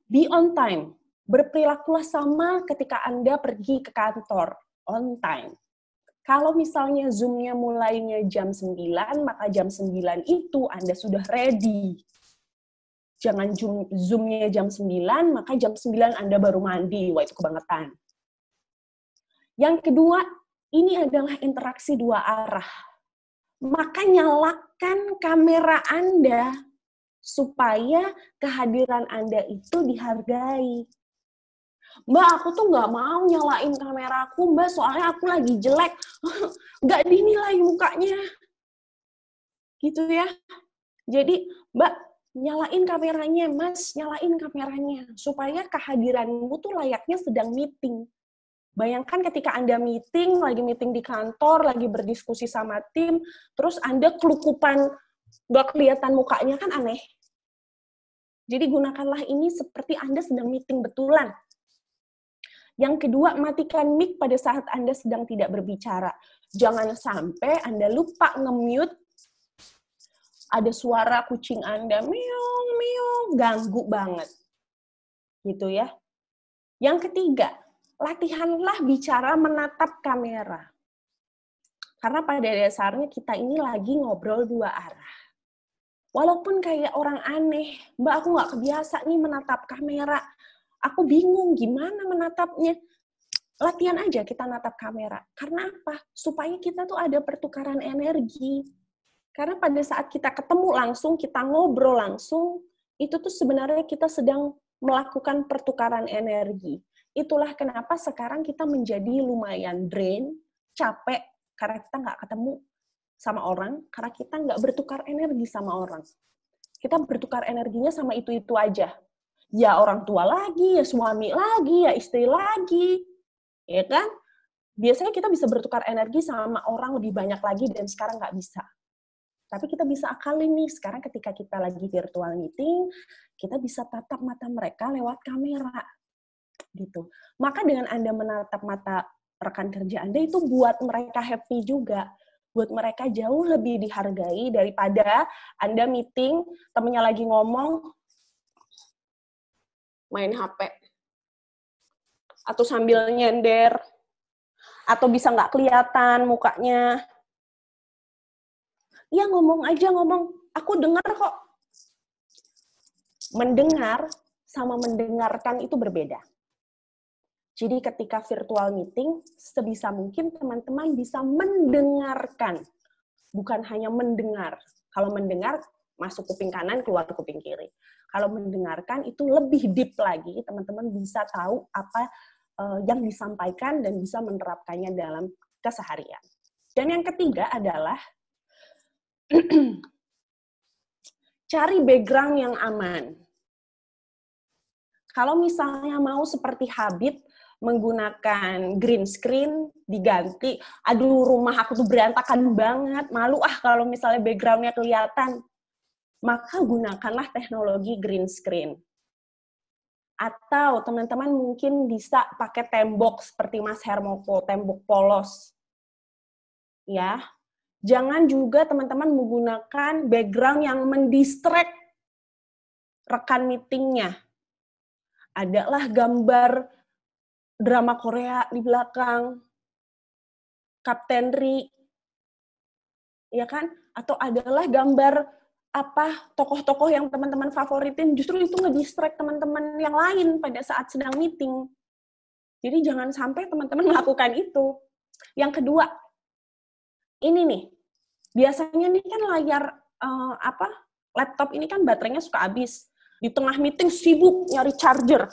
be on time. Berperilakulah sama ketika Anda pergi ke kantor, on time. Kalau misalnya Zoom-nya mulainya jam 9, maka jam 9 itu Anda sudah ready. Jangan Zoom-nya jam 9, maka jam 9 Anda baru mandi. Wah, itu kebangetan. Yang kedua, ini adalah interaksi dua arah. Maka nyalakan kamera Anda supaya kehadiran Anda itu dihargai. Mbak, aku tuh nggak mau nyalain kameraku, Mbak, soalnya aku lagi jelek. Nggak dinilai mukanya. Gitu ya. Jadi, Mbak, nyalain kameranya, Mas, nyalain kameranya. Supaya kehadiranmu tuh layaknya sedang meeting. Bayangkan ketika Anda meeting, lagi meeting di kantor, lagi berdiskusi sama tim, terus Anda kelukupan, nggak kelihatan mukanya, kan aneh. Jadi gunakanlah ini seperti Anda sedang meeting betulan. Yang kedua, matikan mic pada saat Anda sedang tidak berbicara. Jangan sampai Anda lupa nge-mute, ada suara kucing Anda, meong, meong, ganggu banget. Gitu ya. Yang ketiga, latihanlah bicara menatap kamera. Karena pada dasarnya kita ini lagi ngobrol dua arah. Walaupun kayak orang aneh, Mbak, aku nggak kebiasa nih menatap kamera. Aku bingung gimana menatapnya. Latihan aja kita natap kamera. Karena apa? Supaya kita tuh ada pertukaran energi. Karena pada saat kita ketemu langsung, kita ngobrol langsung, itu tuh sebenarnya kita sedang melakukan pertukaran energi. Itulah kenapa sekarang kita menjadi lumayan drain, capek, karena kita nggak ketemu sama orang, karena kita nggak bertukar energi sama orang. Kita bertukar energinya sama itu-itu aja. Ya orang tua lagi, ya suami lagi, ya istri lagi. Ya kan? Biasanya kita bisa bertukar energi sama orang lebih banyak lagi dan sekarang nggak bisa. Tapi kita bisa akalin nih, sekarang ketika kita lagi virtual meeting, kita bisa tatap mata mereka lewat kamera. Gitu. Maka dengan Anda menatap mata rekan kerja Anda, itu buat mereka happy juga. Buat mereka jauh lebih dihargai daripada Anda meeting, temennya lagi ngomong, main HP. Atau sambil nyender. Atau bisa nggak kelihatan mukanya. Ya ngomong aja, ngomong. Aku dengar kok. Mendengar sama mendengarkan itu berbeda. Jadi ketika virtual meeting, sebisa mungkin teman-teman bisa mendengarkan. Bukan hanya mendengar. Kalau mendengar, masuk kuping kanan, keluar kuping kiri. Kalau mendengarkan, itu lebih deep lagi. Teman-teman bisa tahu apa yang disampaikan dan bisa menerapkannya dalam keseharian. Dan yang ketiga adalah cari background yang aman. Kalau misalnya mau seperti Habib, menggunakan green screen, diganti, aduh rumah aku tuh berantakan banget, malu kalau misalnya background-nya kelihatan. Maka gunakanlah teknologi green screen. Atau teman-teman mungkin bisa pakai tembok seperti Mas Hermoko, tembok polos. Ya, jangan juga teman-teman menggunakan background yang mendistract rekan meetingnya. Adalah gambar drama Korea di belakang, Kapten Ri, ya kan? Atau adalah gambar tokoh-tokoh yang teman-teman favoritin, justru itu nge-distract teman-teman yang lain pada saat sedang meeting. Jadi jangan sampai teman-teman melakukan itu. Yang kedua, ini nih, biasanya nih kan layar laptop ini kan baterainya suka habis. Di tengah meeting sibuk nyari charger.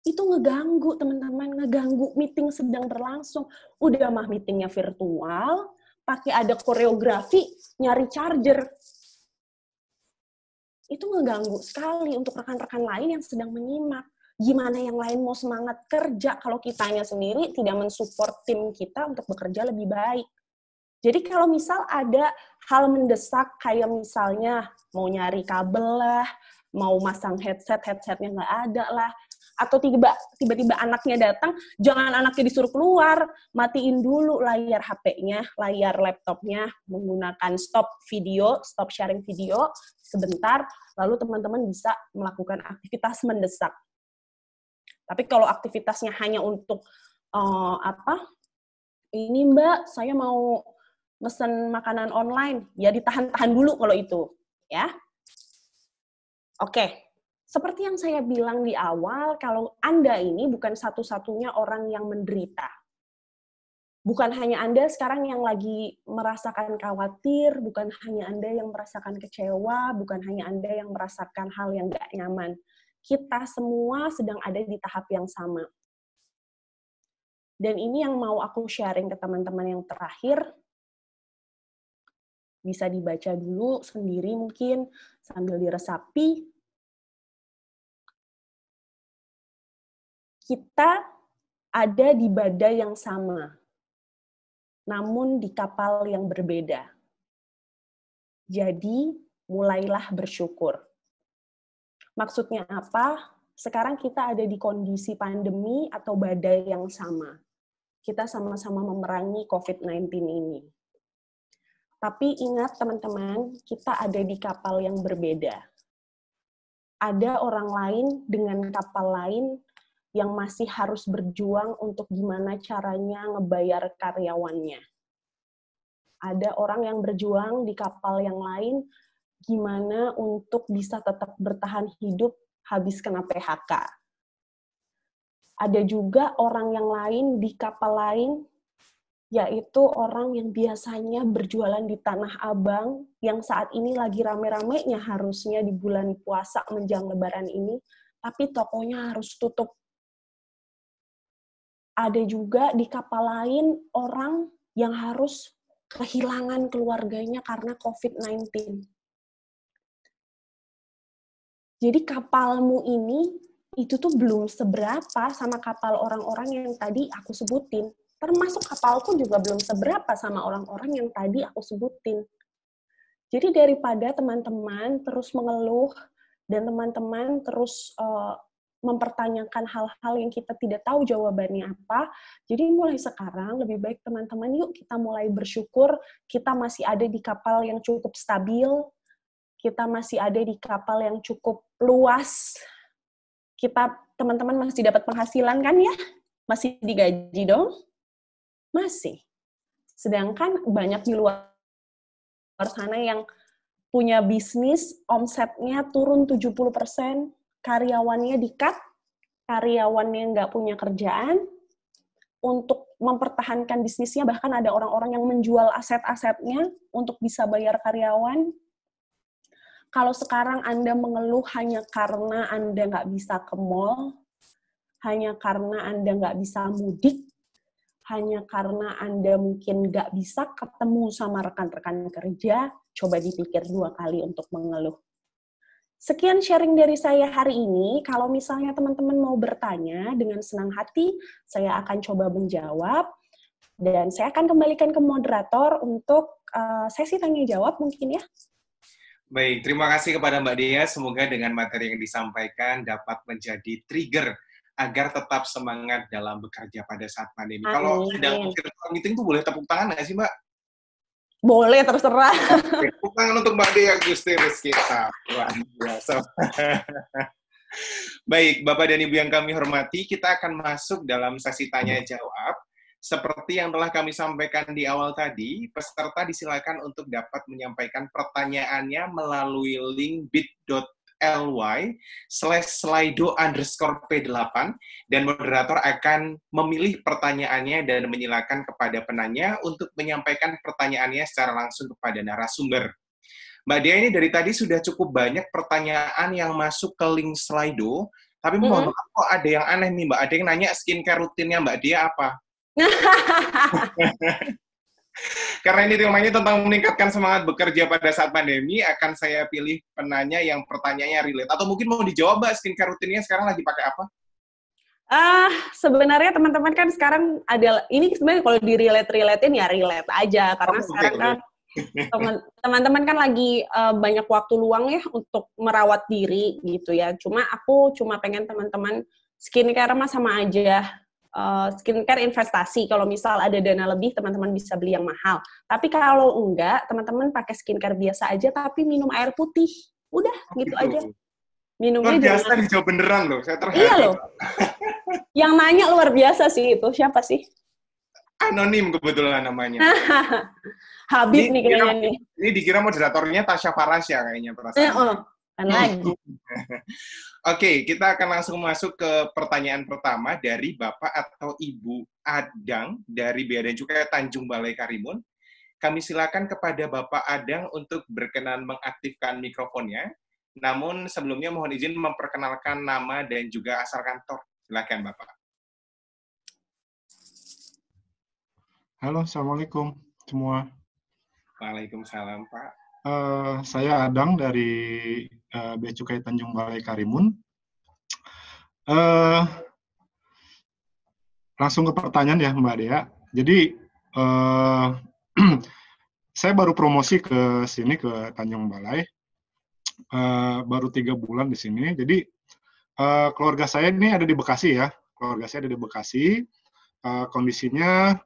Itu ngeganggu teman-teman, ngeganggu meeting sedang berlangsung. Udah mah meetingnya virtual, pakai ada koreografi, nyari charger. Itu ngeganggu sekali untuk rekan-rekan lain yang sedang menyimak. Gimana yang lain mau semangat kerja kalau kitanya sendiri tidak mensupport tim kita untuk bekerja lebih baik. Jadi kalau misal ada hal mendesak kayak misalnya mau nyari kabel lah, mau masang headsetnya nggak ada lah, atau tiba-tiba anaknya datang, jangan anaknya disuruh keluar, matiin dulu layar HP-nya, layar laptopnya, menggunakan stop sharing video sebentar, lalu teman-teman bisa melakukan aktivitas mendesak. Tapi kalau aktivitasnya hanya untuk ini Mbak, saya mau mesen makanan online, ya ditahan-tahan dulu kalau itu, ya. Oke. Seperti yang saya bilang di awal, kalau Anda ini bukan satu-satunya orang yang menderita. Bukan hanya Anda sekarang yang lagi merasakan khawatir, bukan hanya Anda yang merasakan kecewa, bukan hanya Anda yang merasakan hal yang nggak nyaman. kita semua sedang ada di tahap yang sama. Dan ini yang mau aku sharing ke teman-teman yang terakhir, bisa dibaca dulu sendiri mungkin, sambil diresapi. Kita ada di badai yang sama, namun di kapal yang berbeda. Jadi, mulailah bersyukur. Maksudnya apa? Sekarang kita ada di kondisi pandemi atau badai yang sama. Kita sama-sama memerangi COVID-19 ini. Tapi ingat teman-teman, kita ada di kapal yang berbeda. Ada orang lain dengan kapal lain yang masih harus berjuang untuk gimana caranya ngebayar karyawannya. Ada orang yang berjuang di kapal yang lain, gimana untuk bisa tetap bertahan hidup habis kena PHK. Ada juga orang yang lain di kapal lain, yaitu orang yang biasanya berjualan di Tanah Abang, yang saat ini lagi rame-ramenya harusnya di bulan puasa menjelang Lebaran ini, tapi tokonya harus tutup. Ada juga di kapal lain orang yang harus kehilangan keluarganya karena COVID-19. Jadi kapalmu ini, itu tuh belum seberapa sama kapal orang-orang yang tadi aku sebutin. Termasuk kapalku juga belum seberapa sama orang-orang yang tadi aku sebutin. Jadi daripada teman-teman terus mengeluh, dan teman-teman terus mempertanyakan hal-hal yang kita tidak tahu jawabannya apa. Jadi mulai sekarang lebih baik teman-teman yuk kita mulai bersyukur kita masih ada di kapal yang cukup stabil, kita masih ada di kapal yang cukup luas, kita teman-teman masih dapat penghasilan kan ya? Masih digaji dong? Masih. Sedangkan banyak di luar sana yang punya bisnis, omsetnya turun 70%, karyawannya di-cut, karyawannya nggak punya kerjaan, untuk mempertahankan bisnisnya, bahkan ada orang-orang yang menjual aset-asetnya untuk bisa bayar karyawan. Kalau sekarang Anda mengeluh hanya karena Anda nggak bisa ke mall, hanya karena Anda nggak bisa mudik, hanya karena Anda mungkin nggak bisa ketemu sama rekan-rekan kerja, coba dipikir 2 kali untuk mengeluh. Sekian sharing dari saya hari ini. Kalau misalnya teman-teman mau bertanya, dengan senang hati saya akan coba menjawab. Dan saya akan kembalikan ke moderator untuk sesi tanya-jawab mungkin ya. Baik, terima kasih kepada Mbak Dea. Semoga dengan materi yang disampaikan dapat menjadi trigger agar tetap semangat dalam bekerja pada saat pandemi. Amin. Kalau sedang virtual meeting tuh boleh tepuk tangan nggak sih, Mbak? Boleh, terserah. Tepuk tangan untuk Mbak Dea Gusteris kita. Luar biasa. Baik, Bapak dan Ibu yang kami hormati, kita akan masuk dalam sesi tanya-jawab. Seperti yang telah kami sampaikan di awal tadi, peserta disilakan untuk dapat menyampaikan pertanyaannya melalui link bit.ly/slido_p8 dan moderator akan memilih pertanyaannya dan menyilakan kepada penanya untuk menyampaikan pertanyaannya secara langsung kepada narasumber. Mbak Dia, ini dari tadi sudah cukup banyak pertanyaan yang masuk ke link Slido, tapi mohon maaf kok ada yang aneh nih Mbak, ada yang nanya skincare rutinnya Mbak Dia apa? Karena ini temanya tentang meningkatkan semangat bekerja pada saat pandemi, akan saya pilih penanya yang pertanyaannya relate. Atau mungkin mau dijawab, Mbak, skincare rutinnya sekarang lagi pakai apa? Sebenarnya teman-teman kan sekarang ada, ini sebenarnya kalau di-relate-relatein ya relate aja, karena sekarang kan teman-teman kan lagi banyak waktu luang ya untuk merawat diri gitu ya. Aku cuma pengen teman-teman skincare mah sama aja. Skincare investasi, kalau misal ada dana lebih teman-teman bisa beli yang mahal, tapi kalau enggak teman-teman pakai skincare biasa aja tapi minum air putih, udah gitu aja. Minumnya luar biasa dijawab beneran loh, saya terharu. Iya loh. Yang nanya luar biasa sih itu, siapa sih? Anonim kebetulan namanya. Habib nih kayaknya nih. Ini dikira moderatornya Tasya Farasya kayaknya perasaan. Kan lagi. Oke, kita akan langsung masuk ke pertanyaan pertama dari Bapak atau Ibu Adang dari Bea dan Cukai Tanjung Balai Karimun. Kami silakan kepada Bapak Adang untuk berkenan mengaktifkan mikrofonnya Namun sebelumnya mohon izin memperkenalkan nama dan juga asal kantor. Silakan Bapak. Halo, Assalamualaikum semua. Waalaikumsalam Pak. Saya Adang dari Bea Cukai Tanjung Balai Karimun. Eh, Langsung ke pertanyaan ya Mbak Dea. Jadi saya baru promosi ke sini ke Tanjung Balai, baru 3 bulan di sini. Jadi keluarga saya ini ada di Bekasi ya. Keluarga saya ada di Bekasi. Kondisinya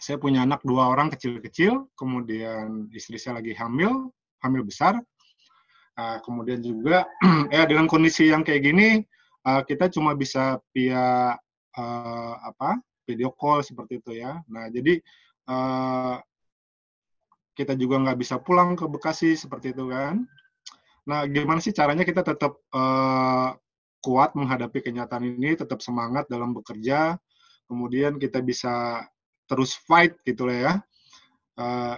saya punya anak 2 orang kecil-kecil, kemudian istri saya lagi hamil besar. Kemudian juga dengan kondisi yang kayak gini, kita cuma bisa via video call seperti itu ya. Nah, jadi kita juga nggak bisa pulang ke Bekasi seperti itu kan. Nah, gimana sih caranya kita tetap kuat menghadapi kenyataan ini, tetap semangat dalam bekerja, kemudian kita bisa terus fight gitu lah ya.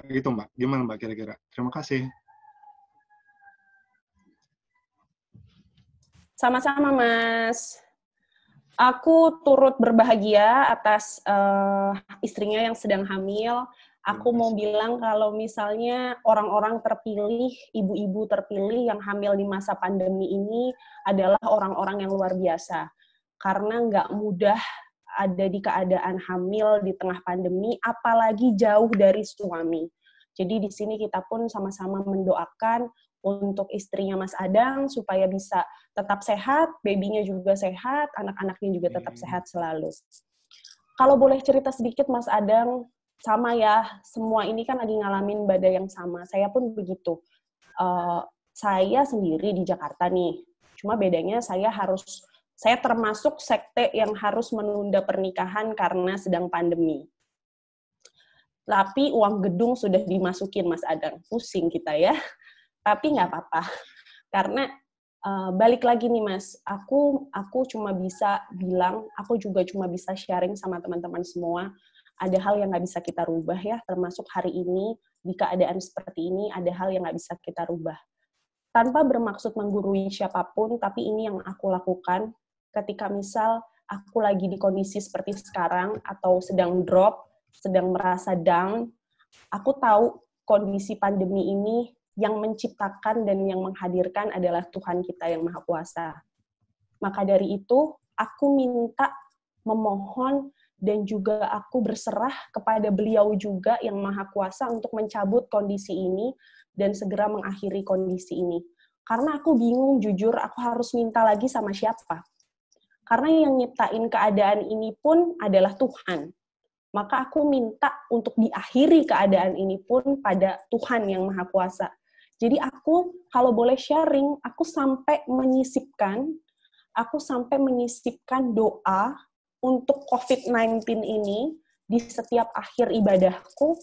Gitu Mbak. Gimana Mbak kira-kira? Terima kasih. Sama-sama, Mas. Aku turut berbahagia atas istrinya yang sedang hamil. Aku mau bilang kalau misalnya orang-orang terpilih, ibu-ibu terpilih yang hamil di masa pandemi ini adalah orang-orang yang luar biasa. Karena nggak mudah ada di keadaan hamil di tengah pandemi, apalagi jauh dari suami. Jadi di sini kita pun sama-sama mendoakan untuk istrinya Mas Adang supaya bisa tetap sehat, baby-nya juga sehat, anak-anaknya juga tetap sehat selalu. Kalau boleh cerita sedikit Mas Adang, sama ya, semua ini kan lagi ngalamin badai yang sama. Saya pun begitu. Saya sendiri di Jakarta nih, cuma bedanya saya termasuk sekte yang harus menunda pernikahan karena sedang pandemi. Tapi uang gedung sudah dimasukin Mas Adang, pusing kita ya. Tapi nggak apa-apa, karena balik lagi nih Mas, aku cuma bisa bilang, aku juga cuma bisa sharing sama teman-teman semua, ada hal yang nggak bisa kita rubah ya, termasuk hari ini, di keadaan seperti ini, ada hal yang nggak bisa kita rubah. Tanpa bermaksud menggurui siapapun, tapi ini yang aku lakukan, ketika misal aku lagi di kondisi seperti sekarang, atau sedang drop, sedang merasa down, aku tahu kondisi pandemi ini yang menciptakan dan yang menghadirkan adalah Tuhan kita yang Maha Kuasa. Maka dari itu, aku minta, memohon, dan juga aku berserah kepada beliau juga yang Maha Kuasa untuk mencabut kondisi ini dan segera mengakhiri kondisi ini. Karena aku bingung, jujur, aku harus minta lagi sama siapa. Karena yang nyiptain keadaan ini pun adalah Tuhan. Maka aku minta untuk diakhiri keadaan ini pun pada Tuhan yang Maha Kuasa. Jadi aku, kalau boleh sharing, aku sampai menyisipkan doa untuk COVID-19 ini di setiap akhir ibadahku,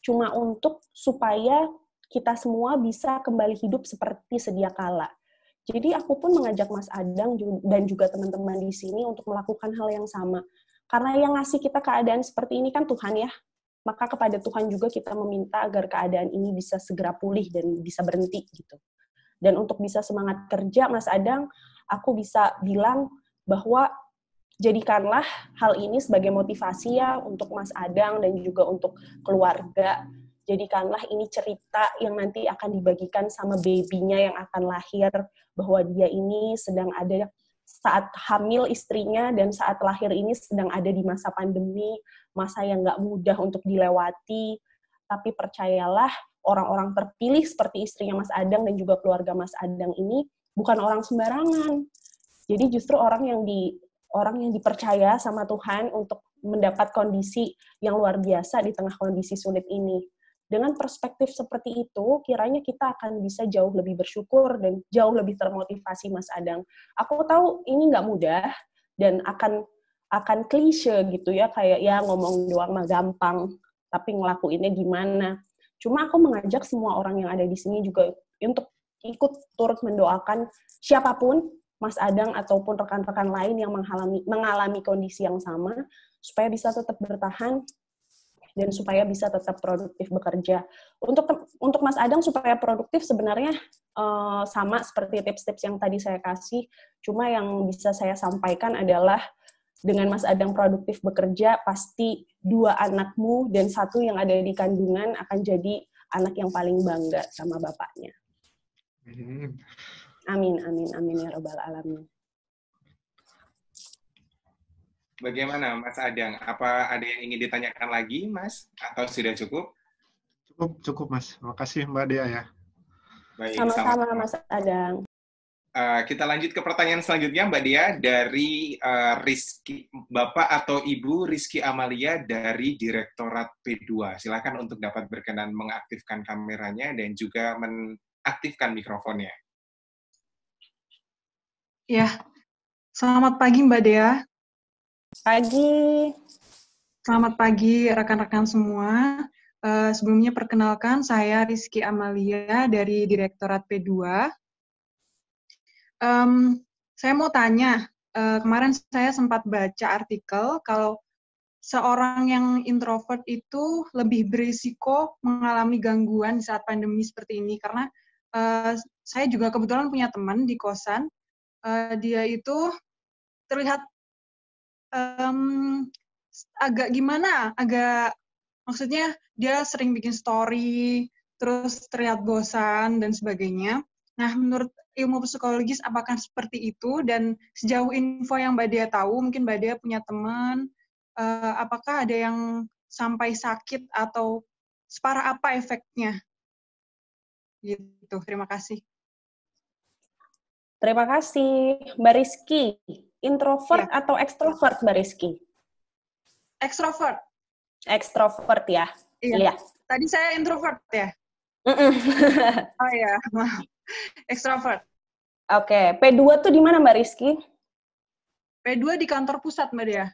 cuma untuk supaya kita semua bisa kembali hidup seperti sedia kala. Jadi aku pun mengajak Mas Adang dan juga teman-teman di sini untuk melakukan hal yang sama. Karena yang ngasih kita keadaan seperti ini kan Tuhan ya. Maka kepada Tuhan juga kita meminta agar keadaan ini bisa segera pulih dan bisa berhenti gitu. Dan untuk bisa semangat kerja, Mas Adang, aku bisa bilang bahwa jadikanlah hal ini sebagai motivasi ya untuk Mas Adang dan juga untuk keluarga. Jadikanlah ini cerita yang nanti akan dibagikan sama baby-nya yang akan lahir, bahwa dia ini sedang ada saat hamil istrinya dan saat lahir ini sedang ada di masa pandemi, masa yang nggak mudah untuk dilewati. Tapi percayalah, orang-orang terpilih seperti istrinya Mas Adang dan juga keluarga Mas Adang ini bukan orang sembarangan. Jadi justru orang yang dipercaya sama Tuhan untuk mendapat kondisi yang luar biasa di tengah kondisi sulit ini. Dengan perspektif seperti itu, kiranya kita akan bisa jauh lebih bersyukur dan jauh lebih termotivasi, Mas Adang. Aku tahu ini nggak mudah dan akan klise gitu ya, kayak ya ngomong doang mah gampang, tapi ngelakuinnya gimana. Cuma aku mengajak semua orang yang ada di sini juga untuk ikut turut mendoakan siapapun, Mas Adang ataupun rekan-rekan lain yang mengalami kondisi yang sama, supaya bisa tetap bertahan dan supaya bisa tetap produktif bekerja. Untuk Mas Adang supaya produktif sebenarnya sama seperti tips-tips yang tadi saya kasih, cuma yang bisa saya sampaikan adalah dengan Mas Adang produktif bekerja, pasti 2 anakmu dan 1 yang ada di kandungan akan jadi anak yang paling bangga sama bapaknya. Amin, amin, amin ya Rabbal Alamin. Bagaimana Mas Adang? Apa ada yang ingin ditanyakan lagi, Mas? Atau sudah cukup? Cukup Mas. Terima kasih Mbak Dea ya. Baik, Sama-sama Mas Adang. Kita lanjut ke pertanyaan selanjutnya, Mbak Dea, dari Rizky, Bapak atau Ibu Rizky Amalia dari Direktorat P2. Silakan untuk dapat berkenan mengaktifkan kameranya dan juga mengaktifkan mikrofonnya. Ya, selamat pagi Mbak Dea. Pagi. Selamat pagi rekan-rekan semua. Sebelumnya perkenalkan, saya Rizky Amalia dari Direktorat P2. Saya mau tanya, kemarin saya sempat baca artikel kalau seorang yang introvert itu lebih berisiko mengalami gangguan saat pandemi seperti ini, karena saya juga kebetulan punya teman di kosan, dia itu terlihat agak gimana, maksudnya dia sering bikin story, terus terlihat bosan dan sebagainya. Nah, menurut ilmu psikologis apakah seperti itu, dan sejauh info yang Mbak Dea tahu, mungkin Mbak Dea punya teman, apakah ada yang sampai sakit atau separah apa efeknya? Gitu, terima kasih. Terima kasih. Mbak Rizky, introvert Ya. atau ekstrovert Mbak Rizky? Ekstrovert. Ekstrovert ya? Iya. Tadi saya introvert ya? Oh ya, maaf. Ekstrovert. Oke, P2 tuh di mana Mbak Rizky? P2 di kantor pusat, Mbak Dea.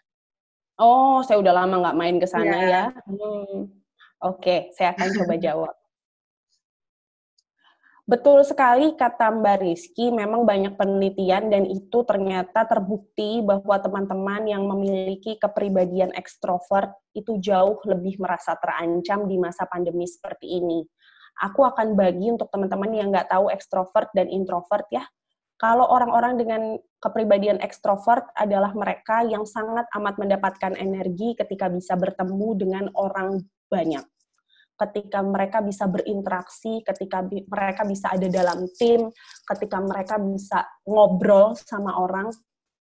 Oh, saya udah lama nggak main ke sana ya. Yeah. Oke, saya akan coba jawab. Betul sekali kata Mbak Rizky, memang banyak penelitian dan itu ternyata terbukti bahwa teman-teman yang memiliki kepribadian ekstrovert itu jauh lebih merasa terancam di masa pandemi seperti ini. Aku akan bagi untuk teman-teman yang nggak tahu ekstrovert dan introvert ya. Kalau orang-orang dengan kepribadian ekstrovert adalah mereka yang sangat amat mendapatkan energi ketika bisa bertemu dengan orang banyak. Ketika mereka bisa berinteraksi, ketika mereka bisa ada dalam tim, ketika mereka bisa ngobrol sama orang,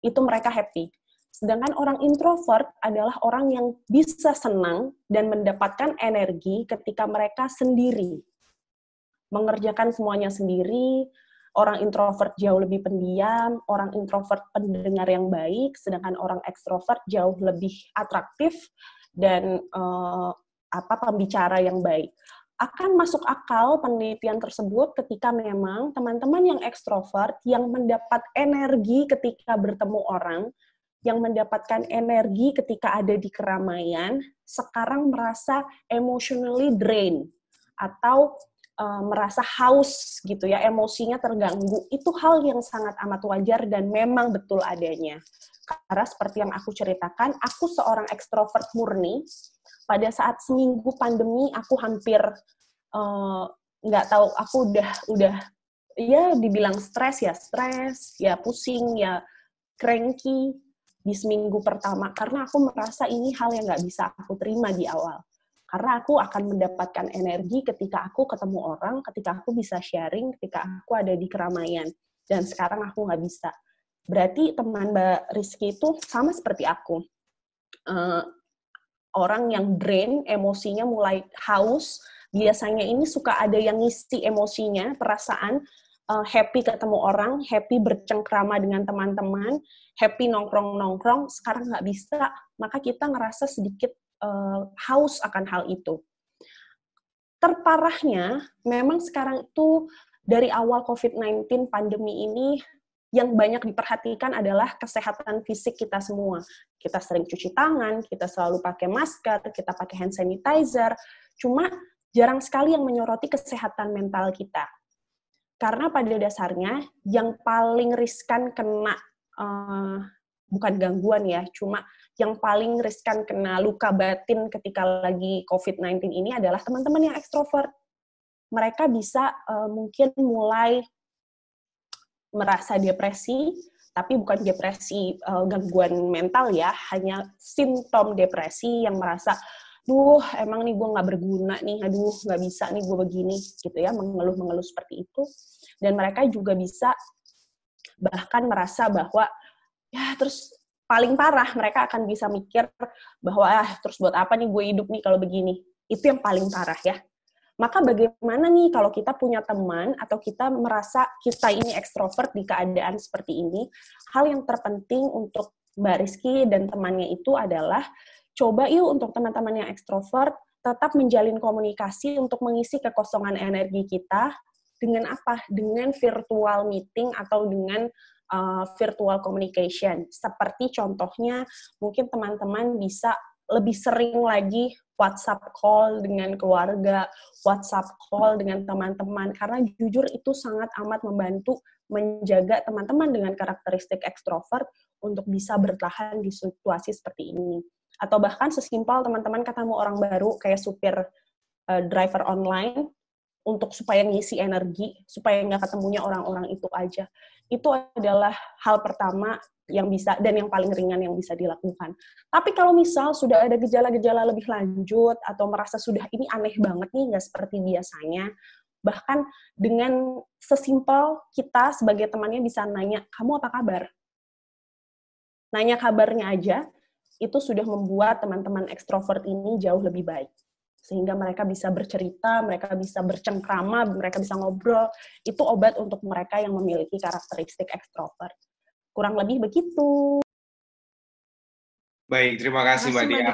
itu mereka happy. Sedangkan orang introvert adalah orang yang bisa senang dan mendapatkan energi ketika mereka sendiri. Mengerjakan semuanya sendiri, orang introvert jauh lebih pendiam, orang introvert pendengar yang baik, sedangkan orang ekstrovert jauh lebih atraktif dan pembicara yang baik. Akan masuk akal penelitian tersebut ketika memang teman-teman yang ekstrovert yang mendapat energi ketika bertemu orang, yang mendapatkan energi ketika ada di keramaian, sekarang merasa emotionally drained atau merasa haus gitu ya, emosinya terganggu. Itu hal yang sangat amat wajar dan memang betul adanya. Karena seperti yang aku ceritakan, aku seorang ekstrovert murni. Pada saat seminggu pandemi, aku hampir nggak tahu, aku udah ya dibilang stres, ya pusing, ya cranky di seminggu pertama. Karena aku merasa ini hal yang nggak bisa aku terima di awal. Karena aku akan mendapatkan energi ketika aku ketemu orang, ketika aku bisa sharing, ketika aku ada di keramaian. Dan sekarang aku nggak bisa. Berarti teman Mbak Rizky itu sama seperti aku. Orang yang drain, emosinya mulai haus, biasanya ini suka ada yang ngisi emosinya, perasaan, happy ketemu orang, happy bercengkrama dengan teman-teman, happy nongkrong-nongkrong, sekarang nggak bisa, maka kita ngerasa sedikit haus akan hal itu. Terparahnya, memang sekarang itu dari awal COVID-19 pandemi ini, yang banyak diperhatikan adalah kesehatan fisik kita semua. Kita sering cuci tangan, kita selalu pakai masker, kita pakai hand sanitizer, cuma jarang sekali yang menyoroti kesehatan mental kita. Karena pada dasarnya, yang paling riskan kena bukan gangguan ya, cuma yang paling riskan kena luka batin ketika lagi COVID-19 ini adalah teman-teman yang ekstrovert. Mereka bisa mungkin mulai merasa depresi, tapi bukan depresi gangguan mental ya, hanya simptom depresi yang merasa, duh emang nih gue nggak berguna nih, aduh nggak bisa nih gue begini, gitu ya, mengeluh-mengeluh seperti itu. Dan mereka juga bisa bahkan merasa bahwa, ya terus paling parah, mereka akan bisa mikir bahwa, terus buat apa nih gue hidup nih kalau begini. Itu yang paling parah ya. Maka bagaimana nih kalau kita punya teman atau kita merasa kita ini ekstrovert di keadaan seperti ini, hal yang terpenting untuk Mbak Rizky dan temannya itu adalah coba yuk untuk teman-teman yang ekstrovert tetap menjalin komunikasi untuk mengisi kekosongan energi kita dengan apa? Dengan virtual meeting atau dengan virtual communication. Seperti contohnya mungkin teman-teman bisa lebih sering lagi WhatsApp call dengan keluarga, WhatsApp call dengan teman-teman, karena jujur itu sangat amat membantu menjaga teman-teman dengan karakteristik ekstrovert untuk bisa bertahan di situasi seperti ini. Atau bahkan sesimpel teman-teman ketemu orang baru, kayak supir driver online, untuk supaya ngisi energi, supaya nggak ketemunya orang-orang itu aja. Itu adalah hal pertama yang bisa, dan yang paling ringan yang bisa dilakukan. Tapi kalau misal sudah ada gejala-gejala lebih lanjut, atau merasa sudah ini aneh banget nih, nggak seperti biasanya, bahkan dengan sesimpel kita sebagai temannya bisa nanya, kamu apa kabar? Nanya kabarnya aja, itu sudah membuat teman-teman ekstrovert ini jauh lebih baik. Sehingga mereka bisa bercerita, mereka bisa bercengkrama, mereka bisa ngobrol. Itu obat untuk mereka yang memiliki karakteristik ekstrovert. Kurang lebih begitu. Baik, terima kasih Mbak Dia.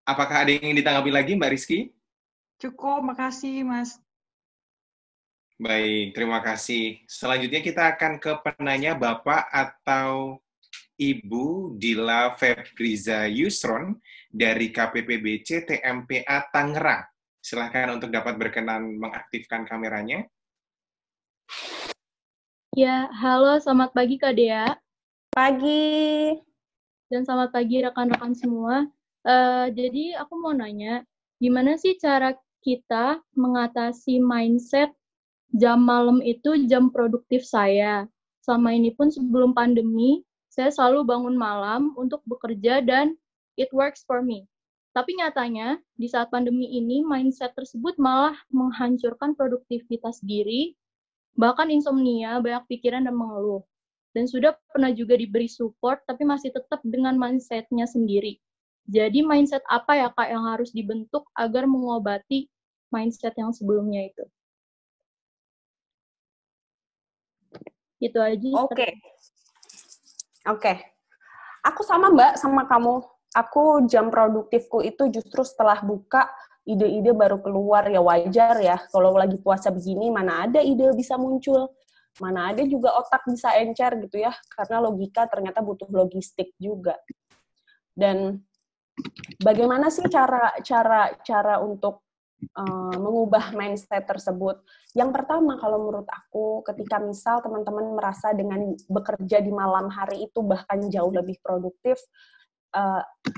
Apakah ada yang ingin ditanggapi lagi Mbak Rizky? Cukup, makasih Mas. Baik, terima kasih. Selanjutnya kita akan ke penanya Bapak atau Ibu Dila Febriza Yusron dari KPPBC TMPA Tangerang. Silakan untuk dapat berkenan mengaktifkan kameranya. Ya, halo, selamat pagi Kak Dea. Pagi. Dan selamat pagi rekan-rekan semua. Jadi aku mau nanya, gimana sih cara kita mengatasi mindset jam malam itu jam produktif saya? Selama ini pun sebelum pandemi, saya selalu bangun malam untuk bekerja dan it works for me. Tapi nyatanya, di saat pandemi ini, mindset tersebut malah menghancurkan produktivitas diri, bahkan insomnia, banyak pikiran dan mengeluh. Dan sudah pernah juga diberi support, tapi masih tetap dengan mindset-nya sendiri. Jadi mindset apa ya Kak yang harus dibentuk agar mengobati mindset yang sebelumnya itu? Itu aja. Oke. Aku sama Mbak, sama kamu. Aku jam produktifku itu justru setelah buka, ide-ide baru keluar. Ya wajar ya, kalau lagi puasa begini, mana ada ide bisa muncul. Mana ada juga otak bisa encer gitu ya, karena logika ternyata butuh logistik juga. Dan bagaimana sih cara untuk mengubah mindset tersebut? Yang pertama, kalau menurut aku, ketika misal teman-teman merasa dengan bekerja di malam hari itu bahkan jauh lebih produktif,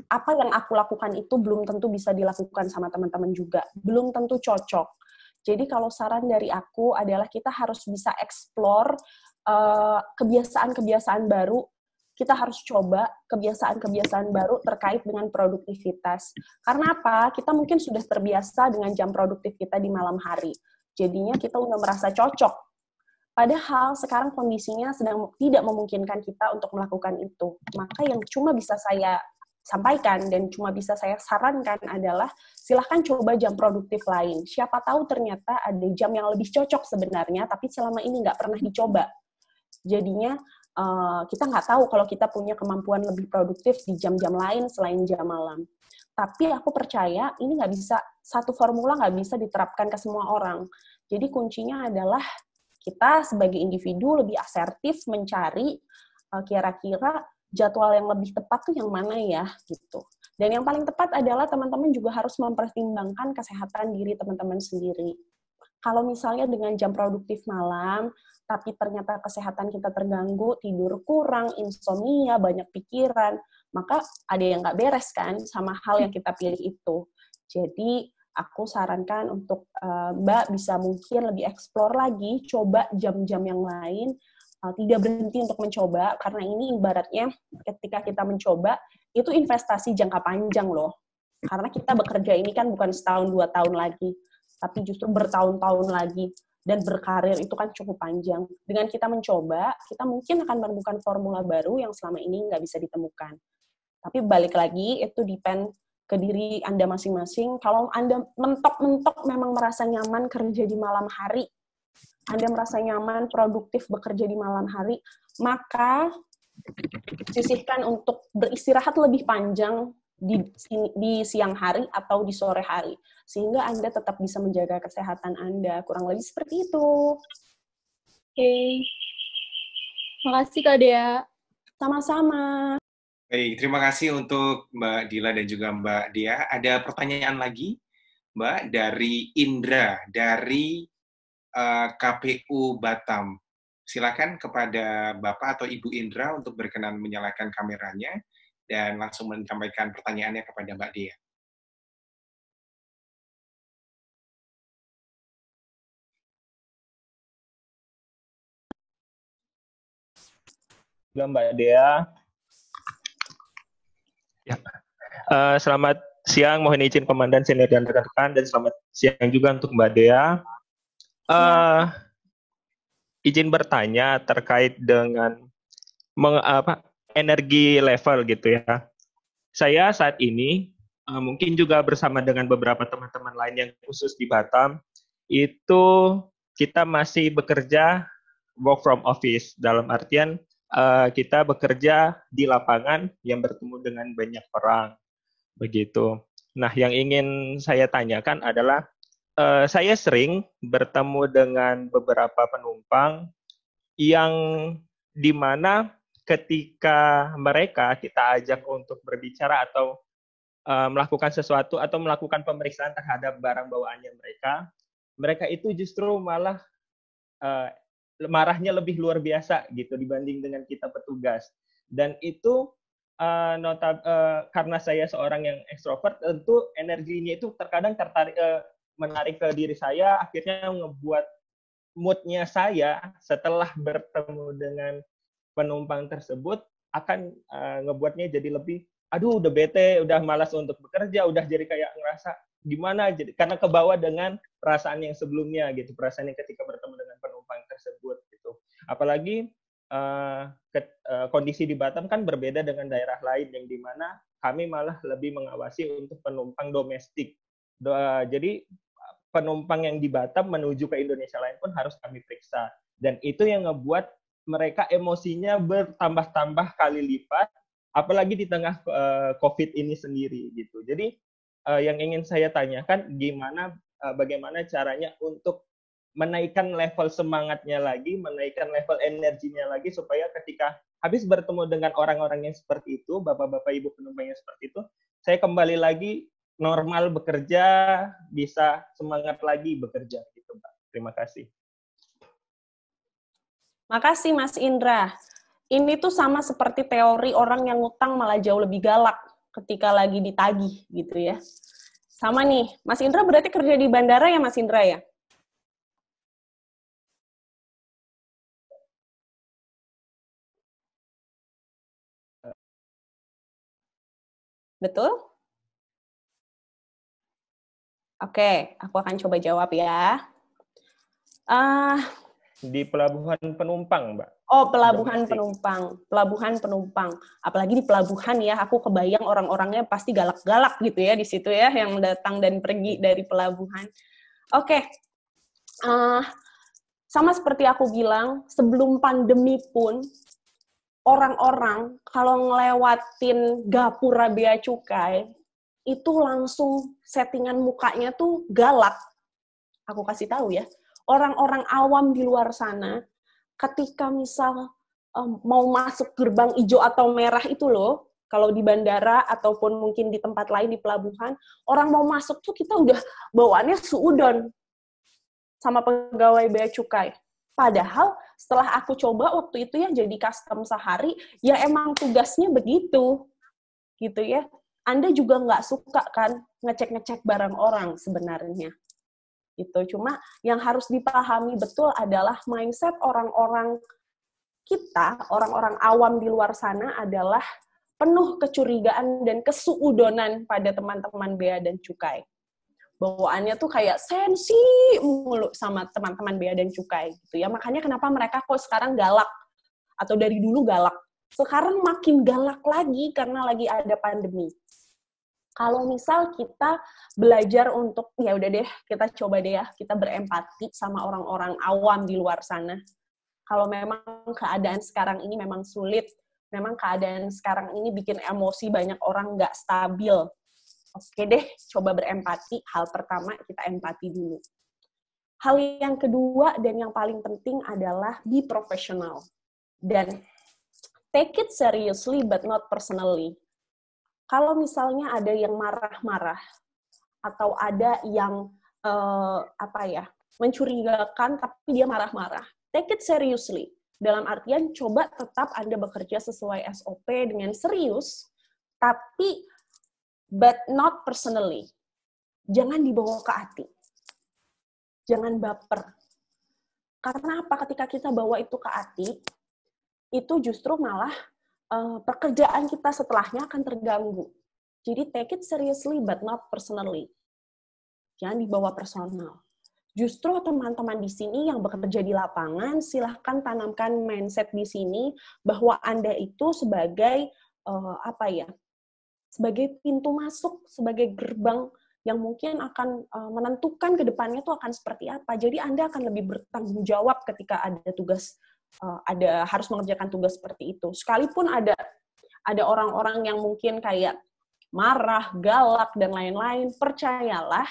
apa yang aku lakukan itu belum tentu bisa dilakukan sama teman-teman juga. Belum tentu cocok. Jadi kalau saran dari aku adalah kita harus bisa explore kebiasaan-kebiasaan baru. Kita harus coba kebiasaan-kebiasaan baru terkait dengan produktivitas. Karena apa? Kita mungkin sudah terbiasa dengan jam produktif kita di malam hari. Jadinya kita udah merasa cocok. Padahal sekarang kondisinya sedang tidak memungkinkan kita untuk melakukan itu. Maka yang cuma bisa saya sampaikan dan cuma bisa saya sarankan adalah silahkan coba jam produktif lain. Siapa tahu ternyata ada jam yang lebih cocok sebenarnya, tapi selama ini nggak pernah dicoba. Jadinya kita nggak tahu kalau kita punya kemampuan lebih produktif di jam-jam lain selain jam malam. Tapi aku percaya ini nggak bisa, satu formula nggak bisa diterapkan ke semua orang. Jadi kuncinya adalah kita sebagai individu lebih asertif mencari kira-kira jadwal yang lebih tepat tuh yang mana ya, gitu. Dan yang paling tepat adalah teman-teman juga harus mempertimbangkan kesehatan diri teman-teman sendiri. Kalau misalnya dengan jam produktif malam, tapi ternyata kesehatan kita terganggu, tidur kurang, insomnia, banyak pikiran, maka ada yang nggak beres kan sama hal yang kita pilih itu. Jadi aku sarankan untuk Mbak bisa mungkin lebih explore lagi, coba jam-jam yang lain, tidak berhenti untuk mencoba, karena ini ibaratnya ketika kita mencoba, itu investasi jangka panjang loh. Karena kita bekerja ini kan bukan setahun, 2 tahun lagi, tapi justru bertahun-tahun lagi. Dan berkarir itu kan cukup panjang. Dengan kita mencoba, kita mungkin akan menemukan formula baru yang selama ini nggak bisa ditemukan. Tapi balik lagi, itu depend ke diri Anda masing-masing. Kalau Anda mentok-mentok memang merasa nyaman kerja di malam hari, Anda merasa nyaman, produktif bekerja di malam hari, maka sisihkan untuk beristirahat lebih panjang di siang hari atau di sore hari, sehingga Anda tetap bisa menjaga kesehatan Anda. Kurang lebih seperti itu. Oke. Makasih Kak Dea. Sama-sama. Baik, terima kasih untuk Mbak Dila dan juga Mbak Dia. Ada pertanyaan lagi, Mbak, dari Indra, dari KPU Batam. Silakan kepada Bapak atau Ibu Indra untuk berkenan menyalakan kameranya dan langsung menyampaikan pertanyaannya kepada Mbak Dia. Mbak Dea. Ya. Selamat siang, mohon izin Komandan, senior dan rekan-rekan, dan selamat siang juga untuk Mbak Dea. Izin bertanya terkait dengan energi level gitu ya. Saya saat ini mungkin juga bersama dengan beberapa teman-teman lain yang khusus di Batam, itu kita masih bekerja work from office, dalam artian kita bekerja di lapangan yang bertemu dengan banyak orang, begitu. Nah, yang ingin saya tanyakan adalah saya sering bertemu dengan beberapa penumpang yang di mana ketika mereka kita ajak untuk berbicara atau melakukan sesuatu atau melakukan pemeriksaan terhadap barang bawaannya mereka itu justru malah marahnya lebih luar biasa gitu dibanding dengan kita petugas. Dan itu karena saya seorang yang ekstrovert, tentu energinya itu terkadang menarik ke diri saya, akhirnya ngebuat mood-nya saya setelah bertemu dengan penumpang tersebut akan ngebuatnya jadi lebih, aduh udah bete, udah malas untuk bekerja, udah jadi kayak ngerasa gimana, jadi karena kebawa dengan perasaan yang sebelumnya gitu, perasaan yang ketika bertemu dengan penumpang tersebut gitu. Apalagi kondisi di Batam kan berbeda dengan daerah lain yang dimana kami malah lebih mengawasi untuk penumpang domestik. Jadi penumpang yang di Batam menuju ke Indonesia lain pun harus kami periksa. Dan itu yang ngebuat mereka emosinya bertambah-tambah kali lipat, apalagi di tengah COVID ini sendiri gitu. Jadi yang ingin saya tanyakan, bagaimana caranya untuk menaikkan level semangatnya lagi, menaikkan level energinya lagi, supaya ketika habis bertemu dengan orang-orang yang seperti itu, bapak-bapak ibu penumpang yang seperti itu, saya kembali lagi normal bekerja, bisa semangat lagi bekerja gitu, Mbak. Terima kasih. Makasih Mas Indra. Ini tuh sama seperti teori orang yang ngutang malah jauh lebih galak ketika lagi ditagih gitu ya. Sama nih, Mas Indra berarti kerja di bandara ya Mas Indra ya? Betul? Oke, aku akan coba jawab ya. Di pelabuhan penumpang, Mbak. Oh, pelabuhan penumpang. Apalagi di pelabuhan ya, aku kebayang orang-orangnya pasti galak-galak gitu ya di situ ya, yang datang dan pergi dari pelabuhan. Oke. Sama seperti aku bilang, sebelum pandemi pun, orang-orang kalau ngelewatin gapura bea cukai, itu langsung settingan mukanya tuh galak. Aku kasih tahu ya, orang-orang awam di luar sana, ketika misal mau masuk gerbang hijau atau merah itu loh, kalau di bandara ataupun mungkin di tempat lain di pelabuhan, orang mau masuk tuh kita udah bawaannya suudon. sama pegawai bea cukai. Padahal setelah aku coba waktu itu ya jadi custom sehari, ya emang tugasnya begitu, gitu ya. Anda juga nggak suka kan ngecek-ngecek barang orang sebenarnya. Gitu. Cuma yang harus dipahami betul adalah mindset orang-orang kita, orang-orang awam di luar sana adalah penuh kecurigaan dan kesuudonan pada teman-teman bea dan cukai. Bawaannya tuh kayak sensi mulu sama teman-teman bea dan cukai gitu ya. Makanya kenapa mereka kok sekarang galak atau dari dulu galak. Sekarang makin galak lagi karena lagi ada pandemi. Kalau misal kita belajar untuk ya udah deh, kita coba deh ya, kita berempati sama orang-orang awam di luar sana. Kalau memang keadaan sekarang ini memang sulit, memang keadaan sekarang ini bikin emosi banyak orang nggak stabil. Oke deh, coba berempati. Hal pertama, kita empati dulu. Hal yang kedua dan yang paling penting adalah be professional. Dan take it seriously but not personally. Kalau misalnya ada yang marah-marah, atau ada yang mencurigakan tapi dia marah-marah, take it seriously. Dalam artian, coba tetap Anda bekerja sesuai SOP dengan serius, tapi but not personally. Jangan dibawa ke hati. Jangan baper. Karena apa? Ketika kita bawa itu ke hati, itu justru malah pekerjaan kita setelahnya akan terganggu. Jadi take it seriously but not personally. Jangan dibawa personal. Justru teman-teman di sini yang bekerja di lapangan, silahkan tanamkan mindset di sini bahwa Anda itu sebagai sebagai pintu masuk, sebagai gerbang yang mungkin akan menentukan ke depannya itu akan seperti apa. Jadi Anda akan lebih bertanggung jawab ketika ada tugas, harus mengerjakan tugas seperti itu. Sekalipun ada orang-orang yang mungkin kayak marah, galak, dan lain-lain, percayalah,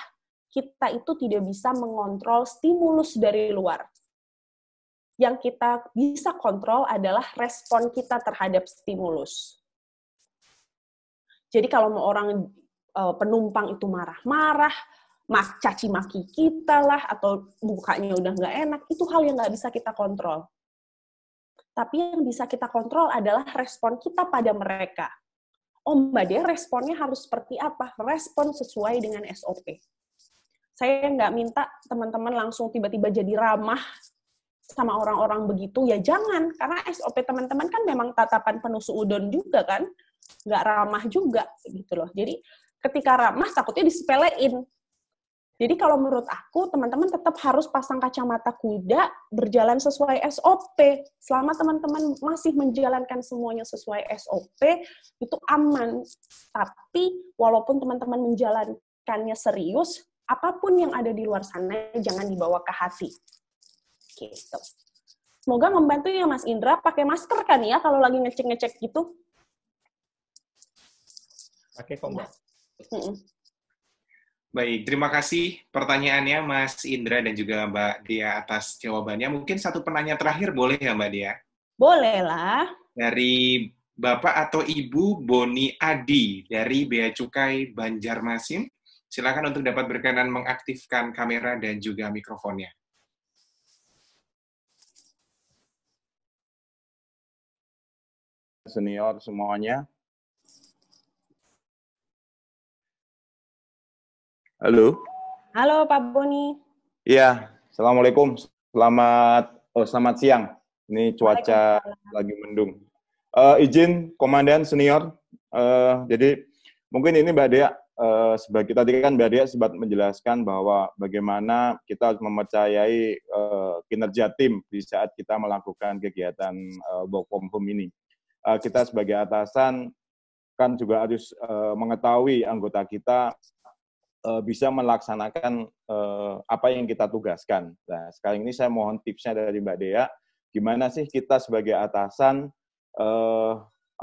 kita itu tidak bisa mengontrol stimulus dari luar. Yang kita bisa kontrol adalah respon kita terhadap stimulus. Jadi kalau mau orang penumpang itu marah-marah, caci maki kita lah, atau mukanya udah nggak enak, itu hal yang nggak bisa kita kontrol. Tapi yang bisa kita kontrol adalah respon kita pada mereka. Oh Mbak Dia, responnya harus seperti apa? Respon sesuai dengan SOP. Saya nggak minta teman-teman langsung tiba-tiba jadi ramah sama orang-orang begitu, ya jangan. Karena SOP teman-teman kan memang tatapan penuh suudon juga kan, nggak ramah juga gitu loh. Jadi ketika ramah takutnya disepelein. Jadi kalau menurut aku teman-teman tetap harus pasang kacamata kuda, berjalan sesuai SOP. Selama teman-teman masih menjalankan semuanya sesuai SOP, itu aman. Tapi walaupun teman-teman menjalankannya serius, apapun yang ada di luar sana jangan dibawa ke hati. Gitu. Semoga membantu ya Mas Indra. Pakai masker kan ya kalau lagi ngecek-ngecek gitu? Pakai kok, Mbak. Baik, terima kasih pertanyaannya Mas Indra dan juga Mbak Dia atas jawabannya. Mungkin satu penanya terakhir boleh ya Mbak Dia? Boleh lah. Dari Bapak atau Ibu Boni Adi dari Bea Cukai Banjarmasin. Silakan untuk dapat berkenan mengaktifkan kamera dan juga mikrofonnya. Senior semuanya. Halo. Halo Pak Boni. Iya, Assalamualaikum. Selamat siang. Ini cuaca lagi mendung. Izin Komandan Senior. Jadi mungkin ini Mbak Dea, sebagai tadi kan Mbak Dea sempat menjelaskan bahwa bagaimana kita harus mempercayai kinerja tim di saat kita melakukan kegiatan work from home ini. Kita sebagai atasan kan juga harus mengetahui anggota kita bisa melaksanakan apa yang kita tugaskan. Nah, sekarang ini saya mohon tipsnya dari Mbak Dea, gimana sih kita sebagai atasan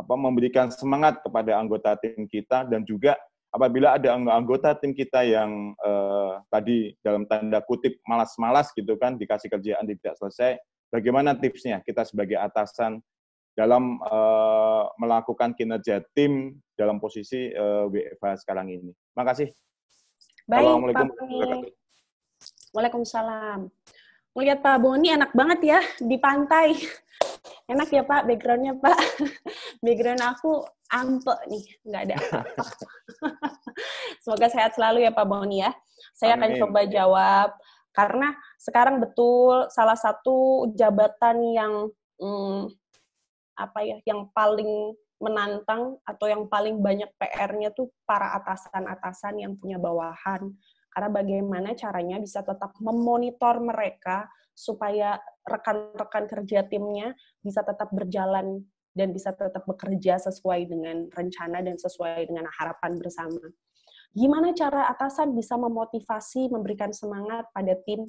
memberikan semangat kepada anggota tim kita, dan juga apabila ada anggota tim kita yang tadi dalam tanda kutip malas-malas gitu kan, dikasih kerjaan tidak selesai, bagaimana tipsnya kita sebagai atasan dalam melakukan kinerja tim dalam posisi WFH sekarang ini. Terima kasih. Baik, Pak Boni. Waalaikumsalam. Melihat Pak Boni enak banget ya di pantai. Enak ya Pak background-nya Pak. Background aku ampe nih, nggak ada apa-apa. Semoga sehat selalu ya Pak Boni ya. Saya akan coba jawab karena sekarang betul salah satu jabatan yang yang paling menantang atau yang paling banyak PR-nya tuh para atasan-atasan yang punya bawahan. Karena bagaimana caranya bisa tetap memonitor mereka supaya rekan-rekan kerja timnya bisa tetap berjalan dan bisa tetap bekerja sesuai dengan rencana dan sesuai dengan harapan bersama. Gimana cara atasan bisa memotivasi, memberikan semangat pada tim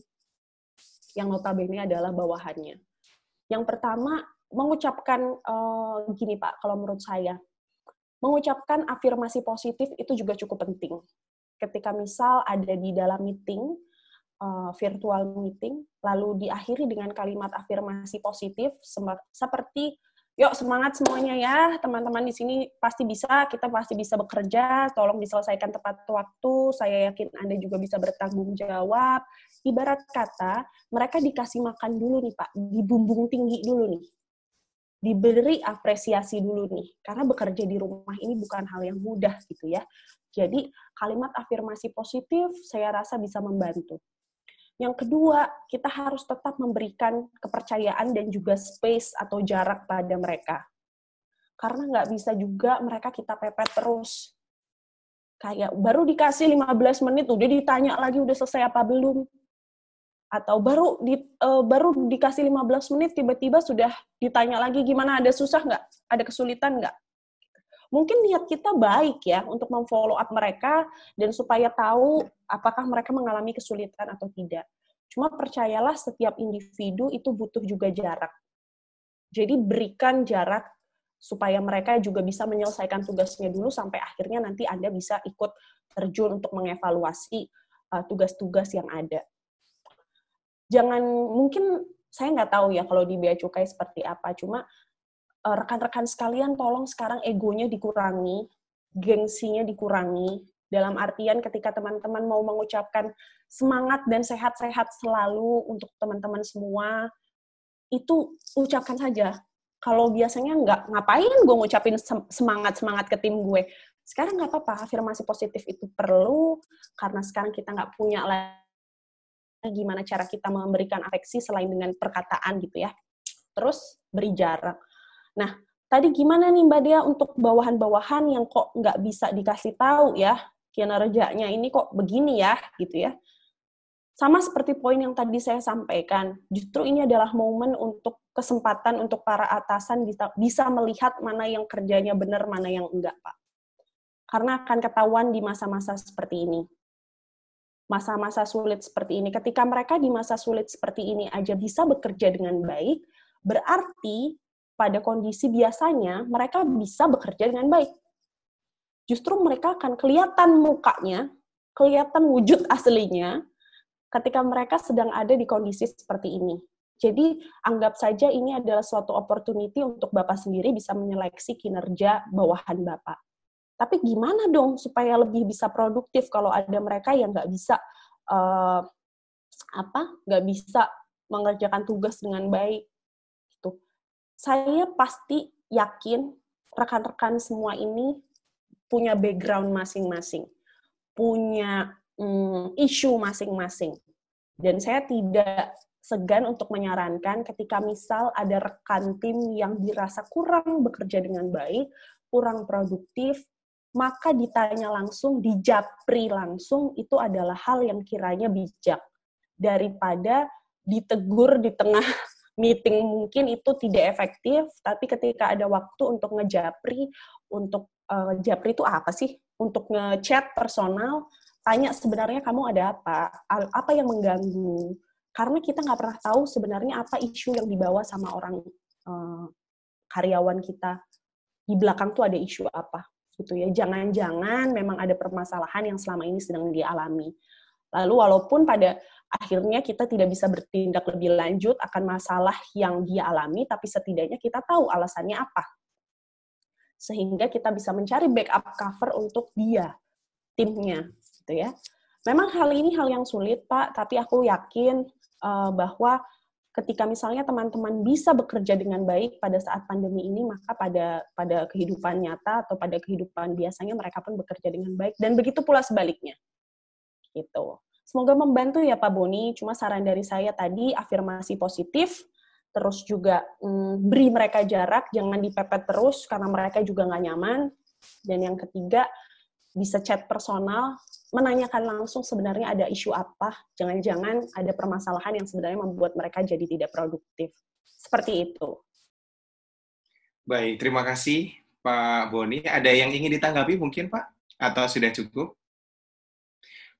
yang notabene adalah bawahannya? Yang pertama, mengucapkan, gini Pak, kalau menurut saya, mengucapkan afirmasi positif itu juga cukup penting. Ketika misal ada di dalam meeting, virtual meeting, lalu diakhiri dengan kalimat afirmasi positif, seperti, yuk semangat semuanya ya, teman-teman di sini pasti bisa, kita pasti bisa bekerja, tolong diselesaikan tepat waktu, saya yakin Anda juga bisa bertanggung jawab. Ibarat kata, mereka dikasih makan dulu nih Pak, dibumbung tinggi dulu nih. Diberi apresiasi dulu nih, karena bekerja di rumah ini bukan hal yang mudah gitu ya. Jadi, kalimat afirmasi positif saya rasa bisa membantu. Yang kedua, kita harus tetap memberikan kepercayaan dan juga space atau jarak pada mereka. Karena nggak bisa juga mereka kita pepet terus. Kayak baru dikasih 15 menit, udah ditanya lagi udah selesai apa belum. Atau baru dikasih 15 menit, tiba-tiba sudah ditanya lagi gimana, ada susah nggak? Ada kesulitan nggak? Mungkin niat kita baik ya untuk memfollow up mereka dan supaya tahu apakah mereka mengalami kesulitan atau tidak. Cuma percayalah setiap individu itu butuh juga jarak. Jadi berikan jarak supaya mereka juga bisa menyelesaikan tugasnya dulu sampai akhirnya nanti Anda bisa ikut terjun untuk mengevaluasi tugas-tugas yang ada. Mungkin saya nggak tahu ya kalau di Bea Cukai seperti apa, cuma rekan-rekan sekalian tolong sekarang egonya dikurangi, gengsinya dikurangi, dalam artian ketika teman-teman mau mengucapkan semangat dan sehat-sehat selalu untuk teman-teman semua, itu ucapkan saja. Kalau biasanya nggak, ngapain gue ngucapin semangat-semangat ke tim gue? Sekarang nggak apa-apa, afirmasi positif itu perlu, karena sekarang kita nggak punya lagi gimana cara kita memberikan afeksi selain dengan perkataan gitu ya. Terus beri jarak. Nah, tadi gimana nih Mbak Dea untuk bawahan-bawahan yang kok nggak bisa dikasih tahu ya, kinerjanya ini kok begini ya, gitu ya. Sama seperti poin yang tadi saya sampaikan, justru ini adalah momen untuk kesempatan untuk para atasan bisa melihat mana yang kerjanya benar, mana yang enggak, Pak. Karena akan ketahuan di masa-masa seperti ini. Masa-masa sulit seperti ini. Ketika mereka di masa sulit seperti ini aja bisa bekerja dengan baik, berarti pada kondisi biasanya mereka bisa bekerja dengan baik. Justru mereka akan kelihatan mukanya, kelihatan wujud aslinya ketika mereka sedang ada di kondisi seperti ini. Jadi anggap saja ini adalah suatu opportunity untuk Bapak sendiri bisa menyeleksi kinerja bawahan Bapak. Tapi gimana dong supaya lebih bisa produktif kalau ada mereka yang nggak bisa nggak bisa mengerjakan tugas dengan baik? Saya pasti yakin rekan-rekan semua ini punya background masing-masing, punya isu masing-masing. Dan saya tidak segan untuk menyarankan ketika misal ada rekan tim yang dirasa kurang bekerja dengan baik, kurang produktif, maka ditanya langsung, dijapri langsung, itu adalah hal yang kiranya bijak. Daripada ditegur di tengah meeting mungkin itu tidak efektif, tapi ketika ada waktu untuk ngejapri, japri itu apa sih? Untuk ngechat personal, tanya sebenarnya kamu ada apa yang mengganggu. Karena kita nggak pernah tahu sebenarnya apa isu yang dibawa sama orang karyawan kita. Di belakang tuh ada isu apa, gitu ya. Jangan-jangan memang ada permasalahan yang selama ini sedang dialami. Lalu walaupun pada akhirnya kita tidak bisa bertindak lebih lanjut akan masalah yang dia alami, tapi setidaknya kita tahu alasannya apa. Sehingga kita bisa mencari backup cover untuk dia, timnya, gitu ya. Memang hal ini hal yang sulit, Pak, tapi aku yakin bahwa ketika misalnya teman-teman bisa bekerja dengan baik pada saat pandemi ini, maka pada kehidupan nyata atau pada kehidupan biasanya mereka pun bekerja dengan baik, dan begitu pula sebaliknya. Gitu. Semoga membantu ya Pak Boni, cuma saran dari saya tadi, afirmasi positif, terus juga beri mereka jarak, jangan dipepet terus karena mereka juga nggak nyaman, dan yang ketiga, bisa chat personal, menanyakan langsung sebenarnya ada isu apa, jangan-jangan ada permasalahan yang sebenarnya membuat mereka jadi tidak produktif. Seperti itu. Baik, terima kasih Pak Boni. Ada yang ingin ditanggapi mungkin Pak? Atau sudah cukup?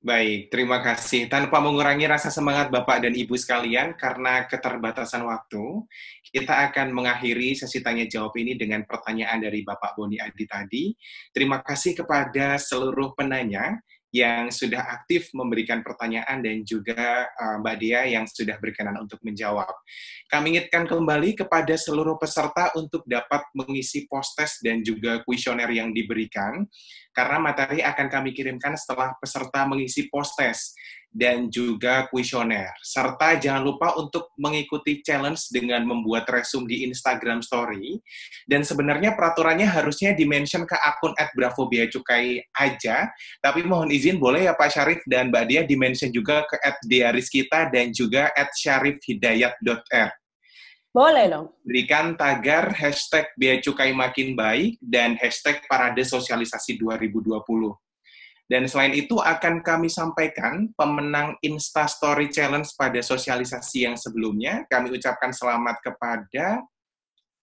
Baik, terima kasih. Tanpa mengurangi rasa semangat Bapak dan Ibu sekalian, karena keterbatasan waktu, kita akan mengakhiri sesi tanya-jawab ini dengan pertanyaan dari Bapak Boni Adi tadi. Terima kasih kepada seluruh penanya yang sudah aktif memberikan pertanyaan dan juga Mbak Dia yang sudah berkenan untuk menjawab. Kami ingatkan kembali kepada seluruh peserta untuk dapat mengisi post-test dan juga kuesioner yang diberikan, karena materi akan kami kirimkan setelah peserta mengisi post-test dan juga kuesioner. Serta jangan lupa untuk mengikuti challenge dengan membuat resume di Instagram Story. Dan sebenarnya peraturannya harusnya di-mention ke akun @bravobeacukai aja, tapi mohon izin boleh ya Pak Syarif dan Mbak Dia di-mention juga ke @diariskita dan juga @syarifhidayat.r. Boleh dong. Berikan tagar hashtag Bea Cukai Makin Baik dan hashtag Parade Sosialisasi 2020. Dan selain itu akan kami sampaikan pemenang Instastory Challenge pada sosialisasi yang sebelumnya. Kami ucapkan selamat kepada,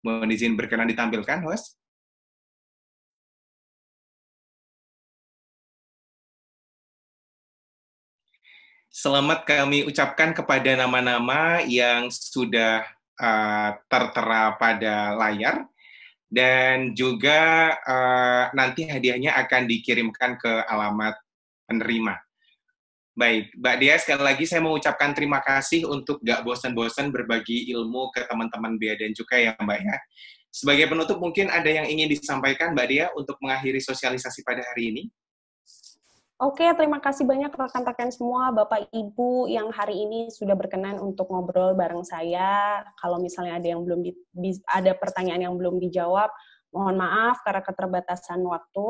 mohon izin berkenan ditampilkan, host. Selamat kami ucapkan kepada nama-nama yang sudah tertera pada layar, dan juga nanti hadiahnya akan dikirimkan ke alamat penerima. Baik, Mbak Dia, sekali lagi saya mau ucapkan terima kasih untuk gak bosan-bosan berbagi ilmu ke teman-teman Bea dan Cukai ya Mbak ya. Sebagai penutup mungkin ada yang ingin disampaikan Mbak Dia untuk mengakhiri sosialisasi pada hari ini? Oke, terima kasih banyak rekan-rekan semua, Bapak Ibu yang hari ini sudah berkenan untuk ngobrol bareng saya. Kalau misalnya ada yang ada pertanyaan yang belum dijawab, mohon maaf karena keterbatasan waktu.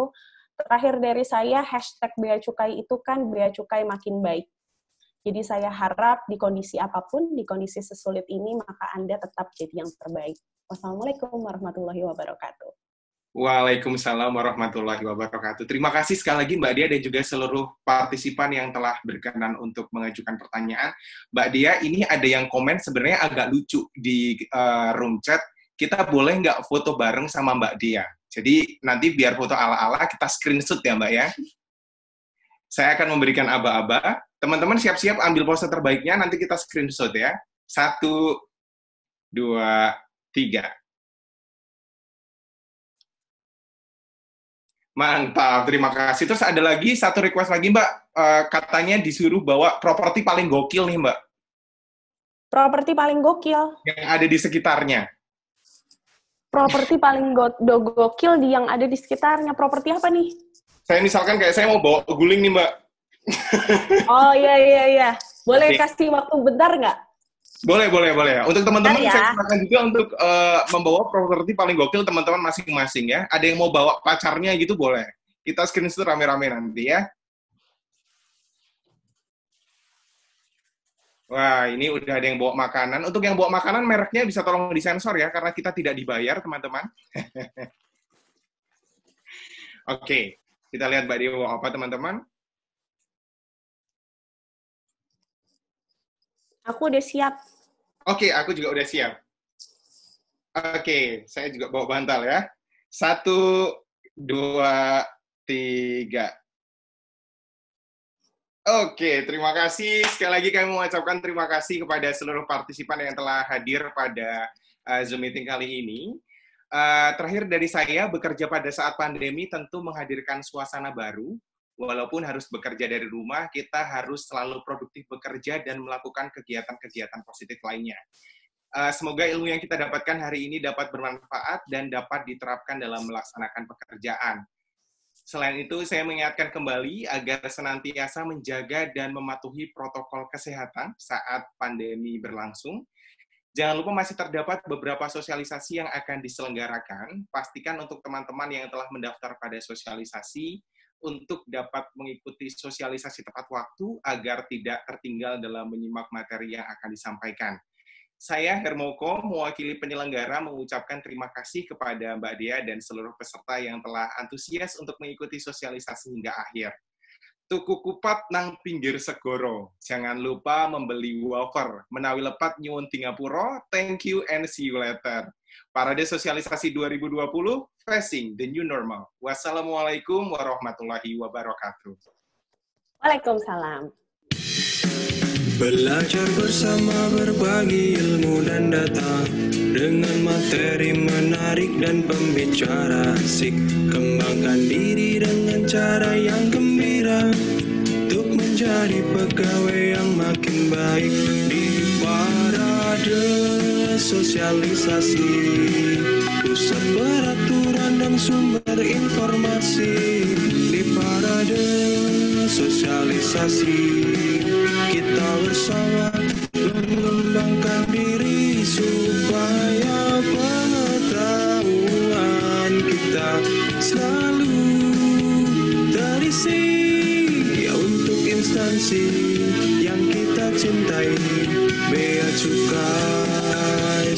Terakhir dari saya, hashtag Bea Cukai itu kan Bea Cukai Makin Baik. Jadi saya harap di kondisi apapun, di kondisi sesulit ini, maka Anda tetap jadi yang terbaik. Wassalamualaikum warahmatullahi wabarakatuh. Waalaikumsalam warahmatullahi wabarakatuh. Terima kasih sekali lagi Mbak Dia dan juga seluruh partisipan yang telah berkenan untuk mengajukan pertanyaan. Mbak Dia, ini ada yang komen sebenarnya agak lucu di room chat. Kita boleh nggak foto bareng sama Mbak Dia? Jadi nanti biar foto ala-ala kita screenshot ya Mbak ya. Saya akan memberikan aba-aba. Teman-teman siap-siap ambil pose terbaiknya, nanti kita screenshot ya. 1, 2, 3. Mantap, terima kasih. Terus ada lagi satu request lagi Mbak, katanya disuruh bawa properti paling gokil nih Mbak. Properti paling gokil? Yang ada di sekitarnya. Properti paling gokil yang ada di sekitarnya, properti apa nih? Saya misalkan kayak saya mau bawa guling nih Mbak. Oh iya. Boleh kasih waktu bentar nggak? Boleh. Untuk teman-teman saya silakan juga untuk membawa properti paling gokil teman-teman masing-masing ya. Ada yang mau bawa pacarnya gitu boleh. Kita screenshot rame-rame nanti ya. Wah, ini udah ada yang bawa makanan. Untuk yang bawa makanan mereknya bisa tolong disensor ya karena kita tidak dibayar, teman-teman. Oke, kita lihat Mbak Dia bawa apa, teman-teman. Aku udah siap. Oke, aku juga udah siap. Oke, saya juga bawa bantal ya. 1, 2, 3. Oke, terima kasih. Sekali lagi kami mengucapkan terima kasih kepada seluruh partisipan yang telah hadir pada Zoom meeting kali ini. Terakhir dari saya, bekerja pada saat pandemi tentu menghadirkan suasana baru. Walaupun harus bekerja dari rumah, kita harus selalu produktif bekerja dan melakukan kegiatan-kegiatan positif lainnya. Semoga ilmu yang kita dapatkan hari ini dapat bermanfaat dan dapat diterapkan dalam melaksanakan pekerjaan. Selain itu, saya mengingatkan kembali agar senantiasa menjaga dan mematuhi protokol kesehatan saat pandemi berlangsung. Jangan lupa masih terdapat beberapa sosialisasi yang akan diselenggarakan. Pastikan untuk teman-teman yang telah mendaftar pada sosialisasi untuk dapat mengikuti sosialisasi tepat waktu agar tidak tertinggal dalam menyimak materi yang akan disampaikan. Saya, Hermoko, mewakili penyelenggara mengucapkan terima kasih kepada Mbak Dea dan seluruh peserta yang telah antusias untuk mengikuti sosialisasi hingga akhir. Tuku kupat nang pinggir segoro. Jangan lupa membeli wafer. Menawi lepat nyuwun Singapura. Thank you and see you later. Parade Sosialisasi 2020, Facing the New Normal. Wassalamualaikum warahmatullahi wabarakatuh. Waalaikumsalam. Belajar bersama, berbagi ilmu dan data dengan materi menarik dan pembicara asik. Kembangkan diri dengan cara yang gembira untuk menjadi pegawai yang makin baik. Di Parade Sosialisasi, pusat peraturan dan sumber informasi. Di Parade Sosialisasi, kita bersama mengembangkan diri supaya pengetahuan kita selalu terisi, ya, untuk instansi yang kita cintai. Bea Cukai